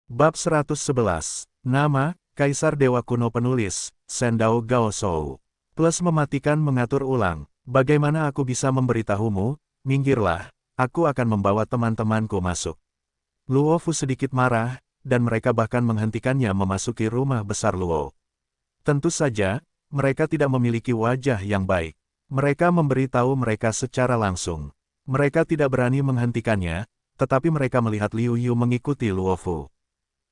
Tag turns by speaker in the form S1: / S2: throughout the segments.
S1: Bab 111. Nama, Kaisar Dewa Kuno Penulis, Sendao Gaoshou. Plus mematikan mengatur ulang. Bagaimana aku bisa memberitahumu? Minggirlah, aku akan membawa teman-temanku masuk. Luo Fu sedikit marah, dan mereka bahkan menghentikannya memasuki rumah besar Luo. Tentu saja, mereka tidak memiliki wajah yang baik. Mereka memberitahu mereka secara langsung. Mereka tidak berani menghentikannya, tetapi mereka melihat Liu Yu mengikuti Luo Fu.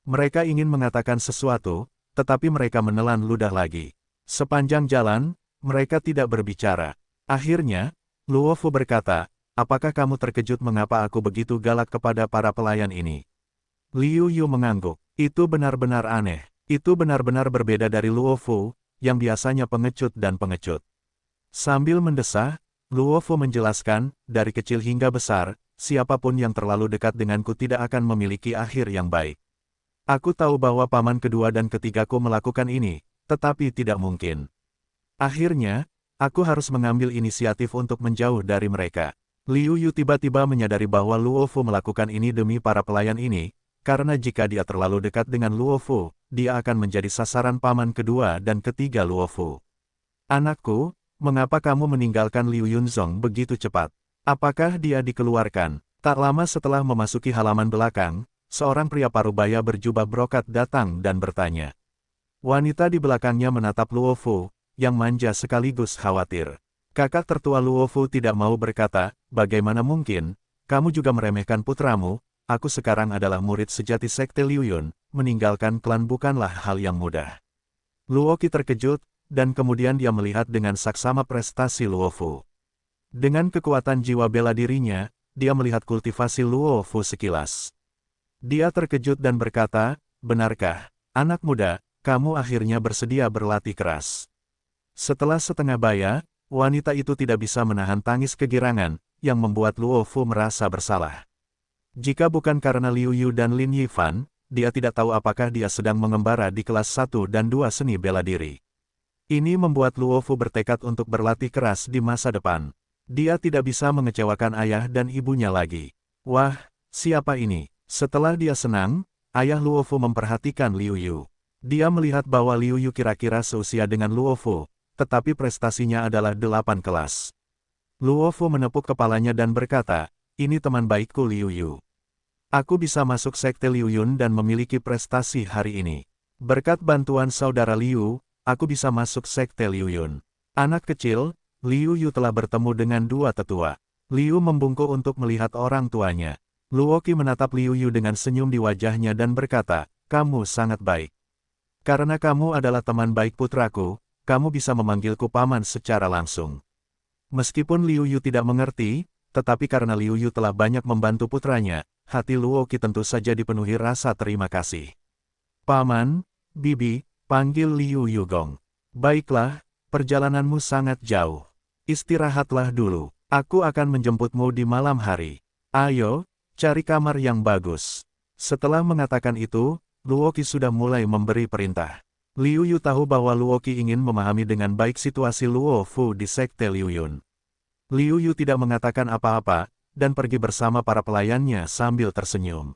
S1: Mereka ingin mengatakan sesuatu, tetapi mereka menelan ludah lagi. Sepanjang jalan, mereka tidak berbicara. Akhirnya, Luo Fu berkata, "Apakah kamu terkejut mengapa aku begitu galak kepada para pelayan ini?" Liu Yu mengangguk. Itu benar-benar aneh. Itu benar-benar berbeda dari Luo Fu, yang biasanya pengecut dan pengecut. Sambil mendesah, Luo Fu menjelaskan, dari kecil hingga besar, siapapun yang terlalu dekat denganku tidak akan memiliki akhir yang baik. Aku tahu bahwa paman kedua dan ketigaku melakukan ini, tetapi tidak mungkin. Akhirnya, aku harus mengambil inisiatif untuk menjauh dari mereka. Liu Yu tiba-tiba menyadari bahwa Luo Fu melakukan ini demi para pelayan ini, karena jika dia terlalu dekat dengan Luo Fu, dia akan menjadi sasaran paman kedua dan ketiga Luo Fu. "Anakku, mengapa kamu meninggalkan Liu Yunzong begitu cepat? Apakah dia dikeluarkan?" Tak lama setelah memasuki halaman belakang, seorang pria parubaya berjubah brokat datang dan bertanya. Wanita di belakangnya menatap Luo Fu, yang manja sekaligus khawatir. Kakak tertua Luo Fu tidak mau berkata, "Bagaimana mungkin, kamu juga meremehkan putramu, aku sekarang adalah murid sejati Sekte Liu Yun, meninggalkan klan bukanlah hal yang mudah." Luo Qi terkejut, dan kemudian dia melihat dengan saksama prestasi Luo Fu. Dengan kekuatan jiwa bela dirinya, dia melihat kultivasi Luo Fu sekilas. Dia terkejut dan berkata, "Benarkah, anak muda, kamu akhirnya bersedia berlatih keras?" Setelah setengah baya, wanita itu tidak bisa menahan tangis kegirangan, yang membuat Luo Fu merasa bersalah. Jika bukan karena Liu Yu dan Lin Yifan, dia tidak tahu apakah dia sedang mengembara di kelas 1 dan 2 seni bela diri. Ini membuat Luo Fu bertekad untuk berlatih keras di masa depan. Dia tidak bisa mengecewakan ayah dan ibunya lagi. Wah, siapa ini? Setelah dia senang, ayah Luo Fu memperhatikan Liu Yu. Dia melihat bahwa Liu Yu kira-kira seusia dengan Luo Fu, tetapi prestasinya adalah 8 kelas. Luo Fu menepuk kepalanya dan berkata, "Ini teman baikku Liu Yu. Aku bisa masuk Sekte Liu Yun dan memiliki prestasi hari ini. Berkat bantuan saudara Liu, aku bisa masuk Sekte Liu Yun." Anak kecil, Liu Yu telah bertemu dengan dua tetua. Liu membungkuk untuk melihat orang tuanya. Luo Qi menatap Liu Yu dengan senyum di wajahnya dan berkata, "Kamu sangat baik. Karena kamu adalah teman baik putraku, kamu bisa memanggilku paman secara langsung." Meskipun Liu Yu tidak mengerti, tetapi karena Liu Yu telah banyak membantu putranya, hati Luo Qi tentu saja dipenuhi rasa terima kasih. "Paman, Bibi, panggil Liu Yugong. Baiklah, perjalananmu sangat jauh. Istirahatlah dulu. Aku akan menjemputmu di malam hari. Ayo, cari kamar yang bagus." Setelah mengatakan itu, Luo Qi sudah mulai memberi perintah. Liu Yu tahu bahwa Luo Qi ingin memahami dengan baik situasi Luo Fu di Sekte Liu Yun. Liu Yu tidak mengatakan apa-apa, dan pergi bersama para pelayannya sambil tersenyum.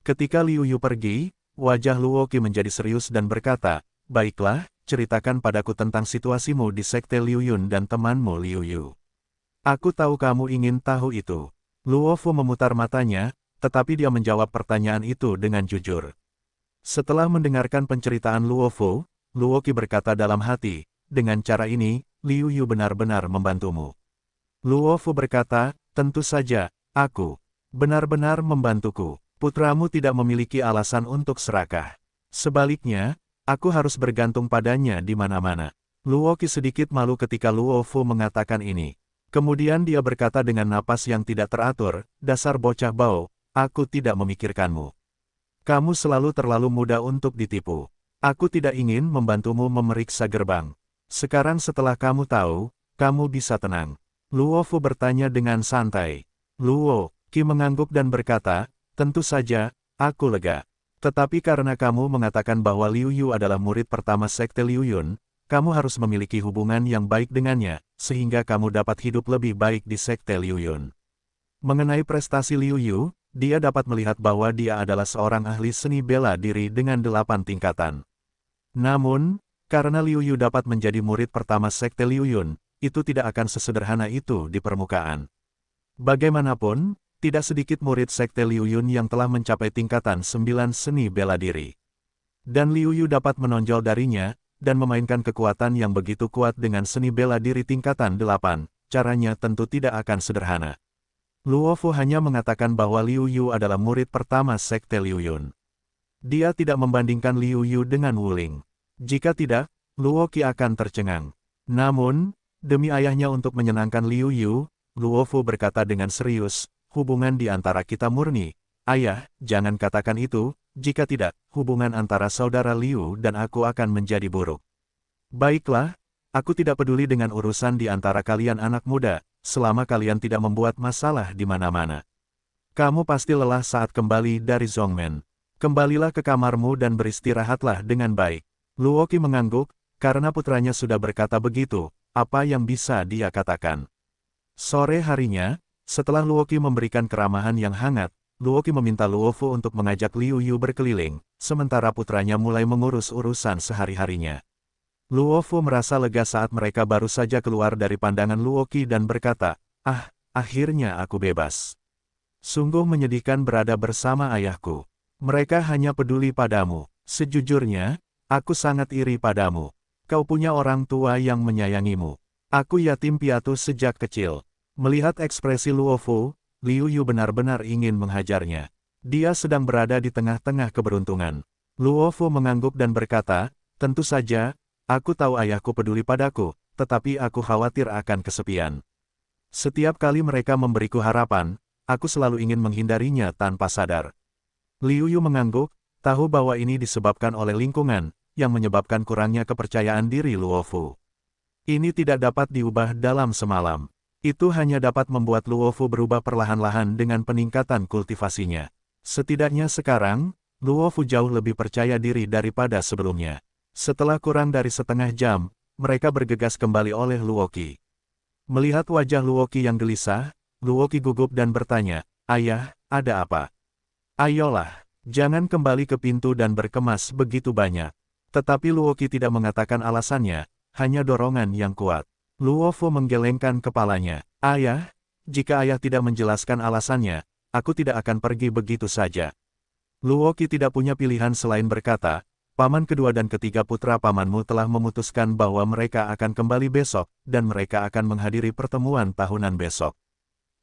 S1: Ketika Liu Yu pergi, wajah Luo Qi menjadi serius dan berkata, "Baiklah, ceritakan padaku tentang situasimu di Sekte Liu Yun dan temanmu Liu Yu. Aku tahu kamu ingin tahu itu." Luo Fu memutar matanya, tetapi dia menjawab pertanyaan itu dengan jujur. Setelah mendengarkan penceritaan Luo Fu, Luo Qi berkata dalam hati, "Dengan cara ini, Liu Yu benar-benar membantumu." Luo Fu berkata, "Tentu saja, aku benar-benar membantuku. Putramu tidak memiliki alasan untuk serakah. Sebaliknya, aku harus bergantung padanya di mana-mana." Luo Qi sedikit malu ketika Luo Fu mengatakan ini. Kemudian dia berkata dengan napas yang tidak teratur, "Dasar bocah bau, aku tidak memikirkanmu. Kamu selalu terlalu muda untuk ditipu. Aku tidak ingin membantumu memeriksa gerbang. Sekarang setelah kamu tahu, kamu bisa tenang." Luo Fu bertanya dengan santai. Luo Qi mengangguk dan berkata, "Tentu saja, aku lega. Tetapi karena kamu mengatakan bahwa Liu Yu adalah murid pertama Sekte Liu Yun, kamu harus memiliki hubungan yang baik dengannya, sehingga kamu dapat hidup lebih baik di Sekte Liu Yun. Mengenai prestasi Liu Yu, dia dapat melihat bahwa dia adalah seorang ahli seni bela diri dengan 8 tingkatan. Namun, karena Liu Yu dapat menjadi murid pertama Sekte Liu Yun, itu tidak akan sesederhana itu di permukaan. Bagaimanapun, tidak sedikit murid Sekte Liu Yun yang telah mencapai tingkatan 9 seni bela diri. Dan Liu Yu dapat menonjol darinya, dan memainkan kekuatan yang begitu kuat dengan seni bela diri tingkatan 8, caranya tentu tidak akan sederhana. Luo Fu hanya mengatakan bahwa Liu Yu adalah murid pertama Sekte Liu Yun. Dia tidak membandingkan Liu Yu dengan Wu Ling. Jika tidak, Luo Qi akan tercengang. Namun, demi ayahnya untuk menyenangkan Liu Yu, Luo Fu berkata dengan serius, hubungan di antara kita murni. Ayah, jangan katakan itu, jika tidak, hubungan antara saudara Liu dan aku akan menjadi buruk. Baiklah, aku tidak peduli dengan urusan di antara kalian anak muda, selama kalian tidak membuat masalah di mana-mana. Kamu pasti lelah saat kembali dari Zhongmen. Kembalilah ke kamarmu dan beristirahatlah dengan baik. Luo Qi mengangguk, karena putranya sudah berkata begitu, apa yang bisa dia katakan. Sore harinya, setelah Luo Qi memberikan keramahan yang hangat, Luo Qi meminta Luo Fu untuk mengajak Liu Yu berkeliling, sementara putranya mulai mengurus urusan sehari-harinya. Luo Fu merasa lega saat mereka baru saja keluar dari pandangan Luo Qi dan berkata, akhirnya aku bebas. Sungguh menyedihkan berada bersama ayahku. Mereka hanya peduli padamu. Sejujurnya, aku sangat iri padamu. Kau punya orang tua yang menyayangimu. Aku yatim piatu sejak kecil. Melihat ekspresi Luo Fu, Liu Yu benar-benar ingin menghajarnya. Dia sedang berada di tengah-tengah keberuntungan. Luo Fu mengangguk dan berkata, tentu saja, aku tahu ayahku peduli padaku, tetapi aku khawatir akan kesepian. Setiap kali mereka memberiku harapan, aku selalu ingin menghindarinya tanpa sadar. Liu Yu mengangguk, tahu bahwa ini disebabkan oleh lingkungan, yang menyebabkan kurangnya kepercayaan diri Luo Fu. Ini tidak dapat diubah dalam semalam. Itu hanya dapat membuat Luo Fu berubah perlahan-lahan dengan peningkatan kultivasinya. Setidaknya sekarang, Luo Fu jauh lebih percaya diri daripada sebelumnya. Setelah kurang dari setengah jam, mereka bergegas kembali oleh Luo Qi. Melihat wajah Luo Qi yang gelisah, Luo Qi gugup dan bertanya, ayah, ada apa? Ayolah, jangan kembali ke pintu dan berkemas begitu banyak. Tetapi Luo Qi tidak mengatakan alasannya, hanya dorongan yang kuat. Luo Fu menggelengkan kepalanya. Ayah, jika ayah tidak menjelaskan alasannya, aku tidak akan pergi begitu saja. Luo Qi tidak punya pilihan selain berkata, paman kedua dan ketiga putra pamanmu telah memutuskan bahwa mereka akan kembali besok, dan mereka akan menghadiri pertemuan tahunan besok.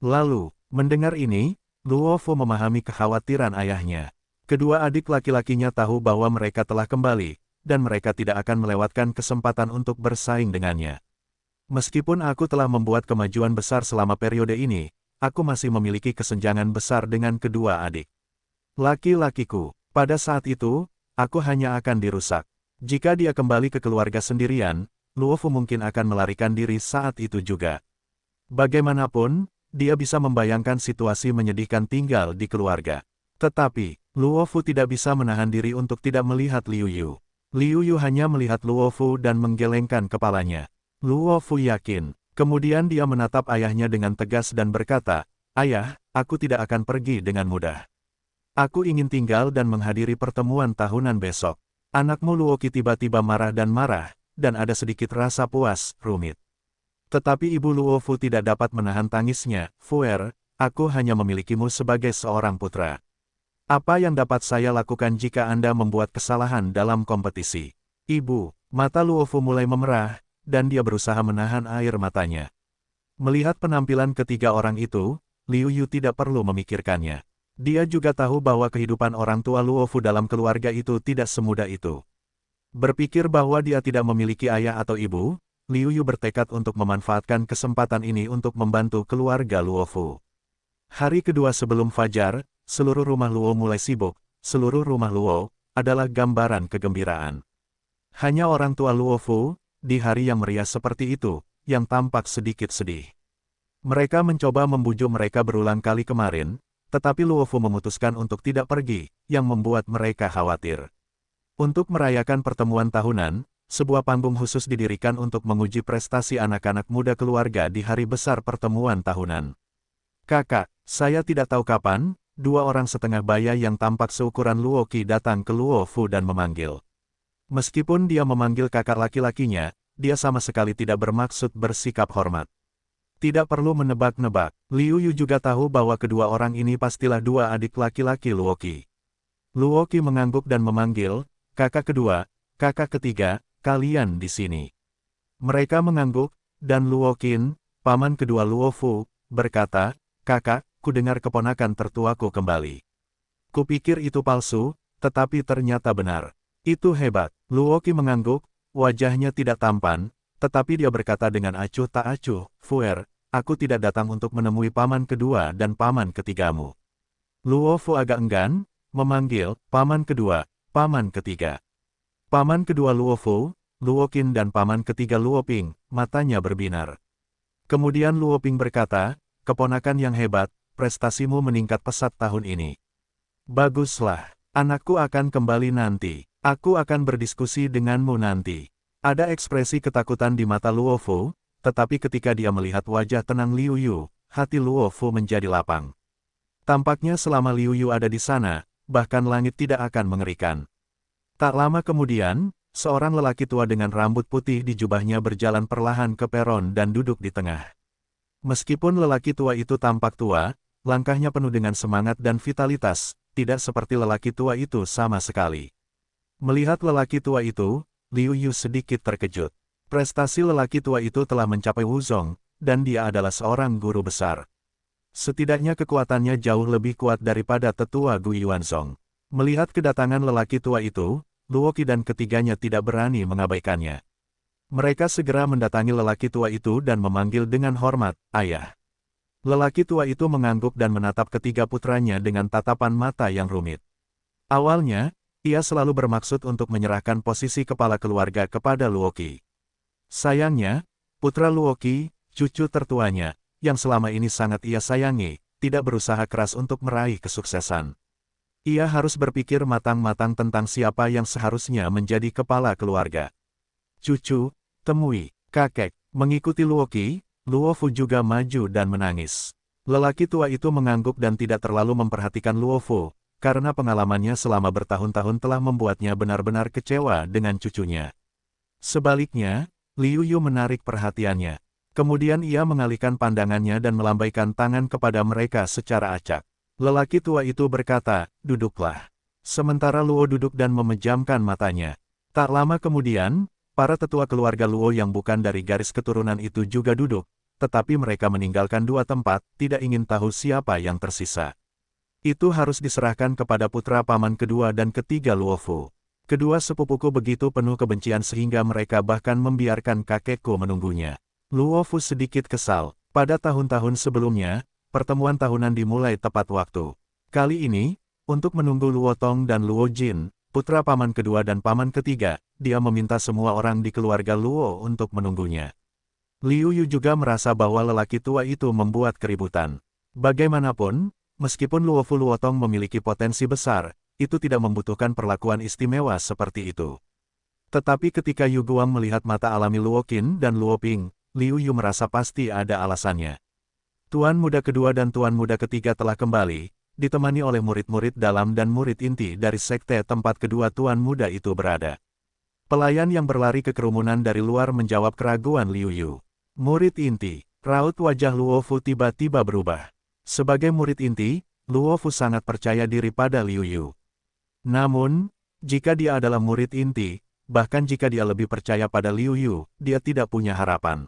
S1: Lalu, mendengar ini, Luo Fu memahami kekhawatiran ayahnya. Kedua adik laki-lakinya tahu bahwa mereka telah kembali, dan mereka tidak akan melewatkan kesempatan untuk bersaing dengannya. Meskipun aku telah membuat kemajuan besar selama periode ini, aku masih memiliki kesenjangan besar dengan kedua adik laki-lakiku. Pada saat itu, aku hanya akan dirusak. Jika dia kembali ke keluarga sendirian, Luo Fu mungkin akan melarikan diri saat itu juga. Bagaimanapun, dia bisa membayangkan situasi menyedihkan tinggal di keluarga. Tetapi, Luo Fu tidak bisa menahan diri untuk tidak melihat Liu Yu. Liu Yu hanya melihat Luo Fu dan menggelengkan kepalanya. Luo Fu yakin. Kemudian dia menatap ayahnya dengan tegas dan berkata, ayah, aku tidak akan pergi dengan mudah. Aku ingin tinggal dan menghadiri pertemuan tahunan besok. Anakmu Luo Qi tiba-tiba marah, dan ada sedikit rasa puas, rumit. Tetapi ibu Luo Fu tidak dapat menahan tangisnya. Fuer, aku hanya memilikimu sebagai seorang putra. Apa yang dapat saya lakukan jika Anda membuat kesalahan dalam kompetisi? Ibu, mata Luo Fu mulai memerah, dan dia berusaha menahan air matanya. Melihat penampilan ketiga orang itu, Liu Yu tidak perlu memikirkannya. Dia juga tahu bahwa kehidupan orang tua Luo Fu dalam keluarga itu tidak semudah itu. Berpikir bahwa dia tidak memiliki ayah atau ibu, Liu Yu bertekad untuk memanfaatkan kesempatan ini untuk membantu keluarga Luo Fu. Hari kedua sebelum fajar, seluruh rumah Luo mulai sibuk. Seluruh rumah Luo adalah gambaran kegembiraan. Hanya orang tua Luo Fu, di hari yang meriah seperti itu, yang tampak sedikit sedih. Mereka mencoba membujuk mereka berulang kali kemarin, tetapi Luo Fu memutuskan untuk tidak pergi, yang membuat mereka khawatir. Untuk merayakan pertemuan tahunan, sebuah panggung khusus didirikan untuk menguji prestasi anak-anak muda keluarga di hari besar pertemuan tahunan. Kakak, saya tidak tahu kapan, dua orang setengah baya yang tampak seukuran Luo Qi datang ke Luo Fu dan memanggil. Meskipun dia memanggil kakak laki-lakinya, dia sama sekali tidak bermaksud bersikap hormat. Tidak perlu menebak-nebak, Liu Yu juga tahu bahwa kedua orang ini pastilah dua adik laki-laki Luo Qi. Luo Qi mengangguk dan memanggil, kakak kedua, kakak ketiga, kalian di sini. Mereka mengangguk, dan Luo Qin, paman kedua Luo Fu, berkata, kakak, ku dengar keponakan tertuaku kembali. Kupikir itu palsu, tetapi ternyata benar. Itu hebat. Luo Qi mengangguk, wajahnya tidak tampan, tetapi dia berkata dengan acuh tak acuh, Fuer, aku tidak datang untuk menemui paman kedua dan paman ketigamu. Luo Fu agak enggan, memanggil, paman kedua, paman ketiga. Paman kedua Luo Fu, Luo Qin dan paman ketiga Luo Ping, matanya berbinar. Kemudian Luo Ping berkata, keponakan yang hebat, prestasimu meningkat pesat tahun ini. Baguslah, anakku akan kembali nanti. Aku akan berdiskusi denganmu nanti. Ada ekspresi ketakutan di mata Luo Fu, tetapi ketika dia melihat wajah tenang Liu Yu, hati Luo Fu menjadi lapang. Tampaknya selama Liu Yu ada di sana, bahkan langit tidak akan mengerikan. Tak lama kemudian, seorang lelaki tua dengan rambut putih di jubahnya berjalan perlahan ke peron dan duduk di tengah. Meskipun lelaki tua itu tampak tua, langkahnya penuh dengan semangat dan vitalitas, tidak seperti lelaki tua itu sama sekali. Melihat lelaki tua itu, Liu Yu sedikit terkejut. Prestasi lelaki tua itu telah mencapai Wuzong, dan dia adalah seorang guru besar. Setidaknya kekuatannya jauh lebih kuat daripada tetua Gu Yuanzong. Melihat kedatangan lelaki tua itu, Luo Qi dan ketiganya tidak berani mengabaikannya. Mereka segera mendatangi lelaki tua itu dan memanggil dengan hormat, ayah. Lelaki tua itu mengangguk dan menatap ketiga putranya dengan tatapan mata yang rumit. Awalnya, ia selalu bermaksud untuk menyerahkan posisi kepala keluarga kepada Luo Qi. Sayangnya, putra Luo Qi, cucu tertuanya, yang selama ini sangat ia sayangi, tidak berusaha keras untuk meraih kesuksesan. Ia harus berpikir matang-matang tentang siapa yang seharusnya menjadi kepala keluarga. Cucu, temui, kakek, mengikuti Luo Qi, Luo Fu juga maju dan menangis. Lelaki tua itu mengangguk dan tidak terlalu memperhatikan Luo Fu, karena pengalamannya selama bertahun-tahun telah membuatnya benar-benar kecewa dengan cucunya. Sebaliknya, Liu Yu menarik perhatiannya. Kemudian ia mengalihkan pandangannya dan melambaikan tangan kepada mereka secara acak. Lelaki tua itu berkata, duduklah. Sementara Luo duduk dan memejamkan matanya. Tak lama kemudian, para tetua keluarga Luo yang bukan dari garis keturunan itu juga duduk, tetapi mereka meninggalkan dua tempat, tidak ingin tahu siapa yang tersisa. Itu harus diserahkan kepada putra paman kedua dan ketiga Luo Fu. Kedua sepupuku begitu penuh kebencian sehingga mereka bahkan membiarkan kakekku menunggunya. Luo Fu sedikit kesal. Pada tahun-tahun sebelumnya, pertemuan tahunan dimulai tepat waktu. Kali ini, untuk menunggu Luo Tong dan Luo Jin, putra paman kedua dan paman ketiga, dia meminta semua orang di keluarga Luo untuk menunggunya. Liu Yu juga merasa bahwa lelaki tua itu membuat keributan. Bagaimanapun, meskipun Luo Fu Luo Tong memiliki potensi besar, itu tidak membutuhkan perlakuan istimewa seperti itu. Tetapi ketika Yu Guang melihat mata alami Luo Qin dan Luo Ping, Liu Yu merasa pasti ada alasannya. Tuan muda kedua dan tuan muda ketiga telah kembali, ditemani oleh murid-murid dalam dan murid inti dari sekte tempat kedua tuan muda itu berada. Pelayan yang berlari ke kerumunan dari luar menjawab keraguan Liu Yu. Murid inti, raut wajah Luo Fu tiba-tiba berubah. Sebagai murid inti, Luo Fu sangat percaya diri pada Liu Yu. Namun, jika dia adalah murid inti, bahkan jika dia lebih percaya pada Liu Yu, dia tidak punya harapan.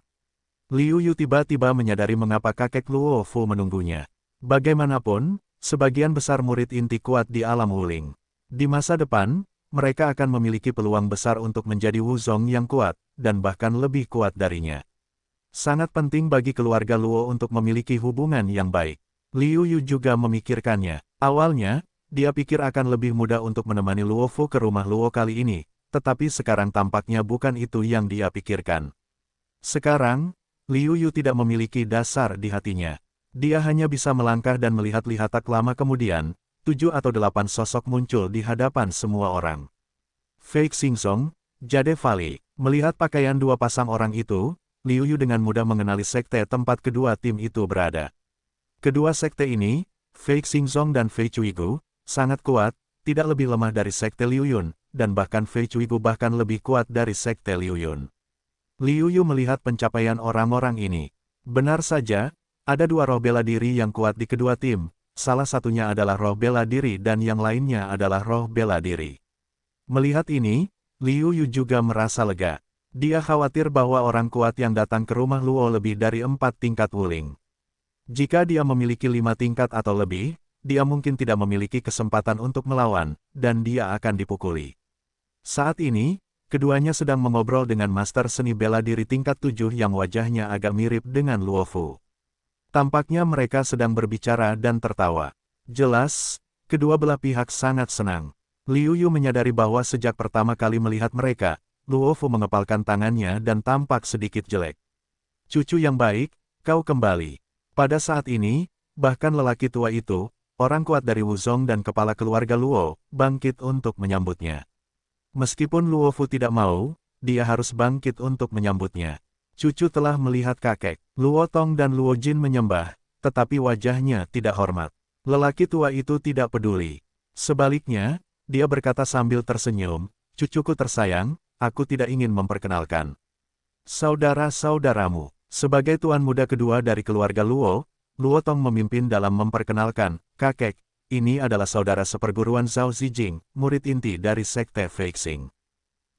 S1: Liu Yu tiba-tiba menyadari mengapa kakek Luo Fu menunggunya. Bagaimanapun, sebagian besar murid inti kuat di alam Wuling. Di masa depan, mereka akan memiliki peluang besar untuk menjadi Wuzong yang kuat, dan bahkan lebih kuat darinya. Sangat penting bagi keluarga Luo untuk memiliki hubungan yang baik. Liu Yu juga memikirkannya. Awalnya, dia pikir akan lebih mudah untuk menemani Luo Fu ke rumah Luo kali ini, tetapi sekarang tampaknya bukan itu yang dia pikirkan. Sekarang, Liu Yu tidak memiliki dasar di hatinya. Dia hanya bisa melangkah dan melihat-lihat tak lama kemudian, 7 atau 8 sosok muncul di hadapan semua orang. Fei Xingzong, Jade Valley. Melihat pakaian dua pasang orang itu, Liu Yu dengan mudah mengenali sekte tempat kedua tim itu berada. Kedua sekte ini, Fei Xingzong dan Fei Cuigu, sangat kuat, tidak lebih lemah dari Sekte Liu Yun, dan bahkan Fei Cuigu bahkan lebih kuat dari Sekte Liu Yun. Liu Yu melihat pencapaian orang-orang ini. Benar saja, ada dua roh bela diri yang kuat di kedua tim, salah satunya adalah roh bela diri dan yang lainnya adalah roh bela diri. Melihat ini, Liu Yu juga merasa lega. Dia khawatir bahwa orang kuat yang datang ke rumah Luo lebih dari 4 tingkat Wuling. Jika dia memiliki 5 tingkat atau lebih, dia mungkin tidak memiliki kesempatan untuk melawan, dan dia akan dipukuli. Saat ini, keduanya sedang mengobrol dengan master seni bela diri tingkat 7 yang wajahnya agak mirip dengan Luo Fu. Tampaknya mereka sedang berbicara dan tertawa. Jelas, kedua belah pihak sangat senang. Liu Yu menyadari bahwa sejak pertama kali melihat mereka, Luo Fu mengepalkan tangannya dan tampak sedikit jelek. Cucu yang baik, kau kembali. Pada saat ini, bahkan lelaki tua itu, orang kuat dari Wuzong dan kepala keluarga Luo, bangkit untuk menyambutnya. Meskipun Luo Fu tidak mau, dia harus bangkit untuk menyambutnya. Cucu telah melihat kakek. Luo Tong dan Luo Jin menyembah, tetapi wajahnya tidak hormat. Lelaki tua itu tidak peduli. Sebaliknya, dia berkata sambil tersenyum, "Cucuku tersayang, aku tidak ingin memperkenalkan saudara-saudaramu." Sebagai tuan muda kedua dari keluarga Luo, Luo Tong memimpin dalam memperkenalkan, "Kakek, ini adalah saudara seperguruan Zhao Zijing, murid inti dari Sekte Fei Xing.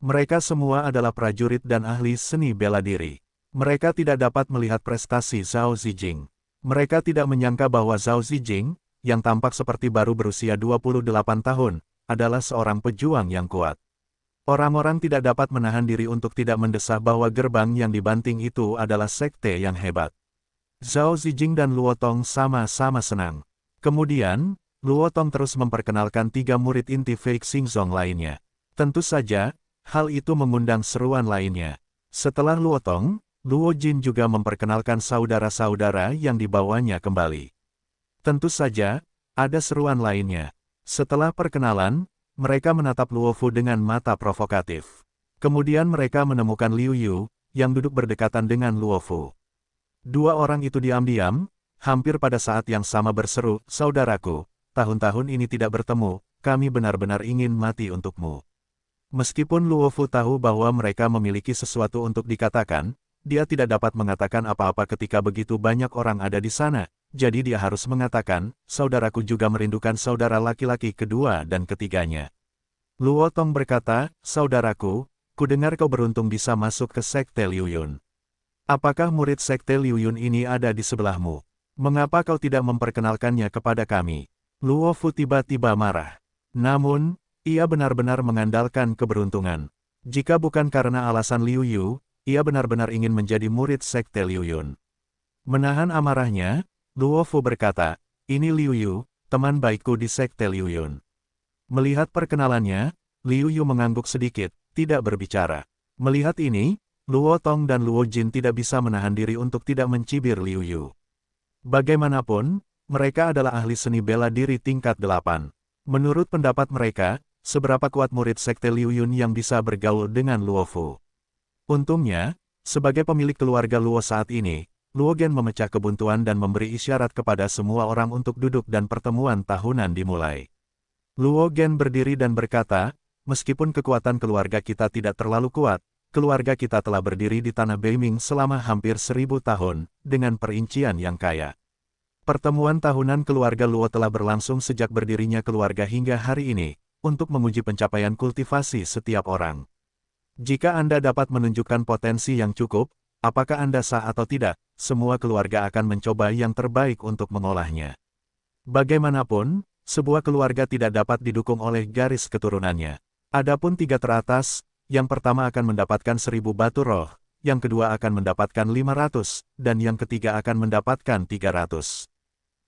S1: Mereka semua adalah prajurit dan ahli seni bela diri. Mereka tidak dapat melihat prestasi Zhao Zijing. Mereka tidak menyangka bahwa Zhao Zijing, yang tampak seperti baru berusia 28 tahun, adalah seorang pejuang yang kuat. Orang-orang tidak dapat menahan diri untuk tidak mendesah bahwa gerbang yang dibanting itu adalah sekte yang hebat." Zhao Zijing dan Luo Tong sama-sama senang. Kemudian, Luo Tong terus memperkenalkan 3 murid inti Fei Xingzong lainnya. Tentu saja, hal itu mengundang seruan lainnya. Setelah Luo Tong, Luo Jin juga memperkenalkan saudara-saudara yang dibawanya kembali. Tentu saja, ada seruan lainnya. Setelah perkenalan, mereka menatap Luo Fu dengan mata provokatif. Kemudian mereka menemukan Liu Yu, yang duduk berdekatan dengan Luo Fu. Dua orang itu diam-diam, hampir pada saat yang sama berseru, "Saudaraku, tahun-tahun ini tidak bertemu, kami benar-benar ingin mati untukmu." Meskipun Luo Fu tahu bahwa mereka memiliki sesuatu untuk dikatakan, dia tidak dapat mengatakan apa-apa ketika begitu banyak orang ada di sana. Jadi dia harus mengatakan, "Saudaraku juga merindukan saudara laki-laki kedua dan ketiganya." Luo Tong berkata, "Saudaraku, kudengar kau beruntung bisa masuk ke Sekte Liu Yun. Apakah murid Sekte Liu Yun ini ada di sebelahmu? Mengapa kau tidak memperkenalkannya kepada kami?" Luo Fu tiba-tiba marah. Namun, ia benar-benar mengandalkan keberuntungan. Jika bukan karena alasan Liu Yu, ia benar-benar ingin menjadi murid Sekte Liu Yun. Menahan amarahnya, Luo Fu berkata, "Ini Liu Yu, teman baikku di Sekte Liu Yun." Melihat perkenalannya, Liu Yu mengangguk sedikit, tidak berbicara. Melihat ini, Luo Tong dan Luo Jin tidak bisa menahan diri untuk tidak mencibir Liu Yu. Bagaimanapun, mereka adalah ahli seni bela diri tingkat 8. Menurut pendapat mereka, seberapa kuat murid Sekte Liu Yun yang bisa bergaul dengan Luo Fu. Untungnya, sebagai pemilik keluarga Luo saat ini, Luo Gen memecah kebuntuan dan memberi isyarat kepada semua orang untuk duduk dan pertemuan tahunan dimulai. Luo Gen berdiri dan berkata, "Meskipun kekuatan keluarga kita tidak terlalu kuat, keluarga kita telah berdiri di tanah Beiming selama hampir 1000 tahun, dengan perincian yang kaya. Pertemuan tahunan keluarga Luo telah berlangsung sejak berdirinya keluarga hingga hari ini, untuk menguji pencapaian kultivasi setiap orang. Jika Anda dapat menunjukkan potensi yang cukup, apakah Anda sah atau tidak, semua keluarga akan mencoba yang terbaik untuk mengolahnya. Bagaimanapun, sebuah keluarga tidak dapat didukung oleh garis keturunannya. Adapun 3 teratas, yang pertama akan mendapatkan 1000 batu roh, yang kedua akan mendapatkan 500, dan yang ketiga akan mendapatkan 300.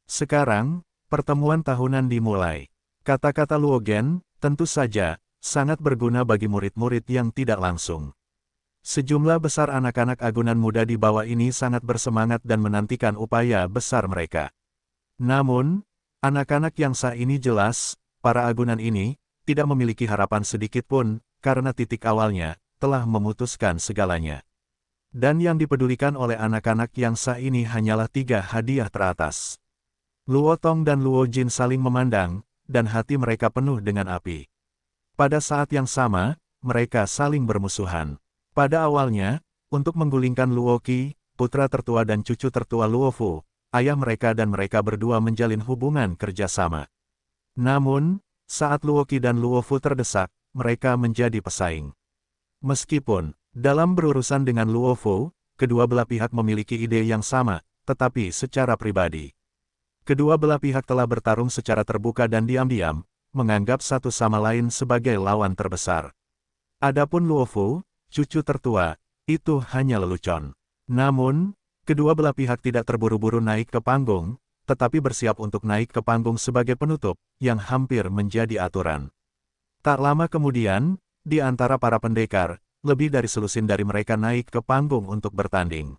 S1: Sekarang, pertemuan tahunan dimulai." Kata-kata Luo Gen, tentu saja, sangat berguna bagi murid-murid yang tidak langsung. Sejumlah besar anak-anak agunan muda di bawah ini sangat bersemangat dan menantikan upaya besar mereka. Namun, anak-anak yang sah ini jelas, para agunan ini, tidak memiliki harapan sedikit pun, karena titik awalnya, telah memutuskan segalanya. Dan yang dipedulikan oleh anak-anak yang sah ini hanyalah 3 hadiah teratas. Luo Tong dan Luo Jin saling memandang, dan hati mereka penuh dengan api. Pada saat yang sama, mereka saling bermusuhan. Pada awalnya, untuk menggulingkan Luo Qi, putra tertua dan cucu tertua Luo Fu, ayah mereka dan mereka berdua menjalin hubungan kerjasama. Namun, saat Luo Qi dan Luo Fu terdesak, mereka menjadi pesaing. Meskipun, dalam berurusan dengan Luo Fu, kedua belah pihak memiliki ide yang sama, tetapi secara pribadi. Kedua belah pihak telah bertarung secara terbuka dan diam-diam, menganggap satu sama lain sebagai lawan terbesar. Adapun Luo Fu, cucu tertua, itu hanya lelucon. Namun, kedua belah pihak tidak terburu-buru naik ke panggung, tetapi bersiap untuk naik ke panggung sebagai penutup, yang hampir menjadi aturan. Tak lama kemudian, di antara para pendekar, lebih dari selusin dari mereka naik ke panggung untuk bertanding.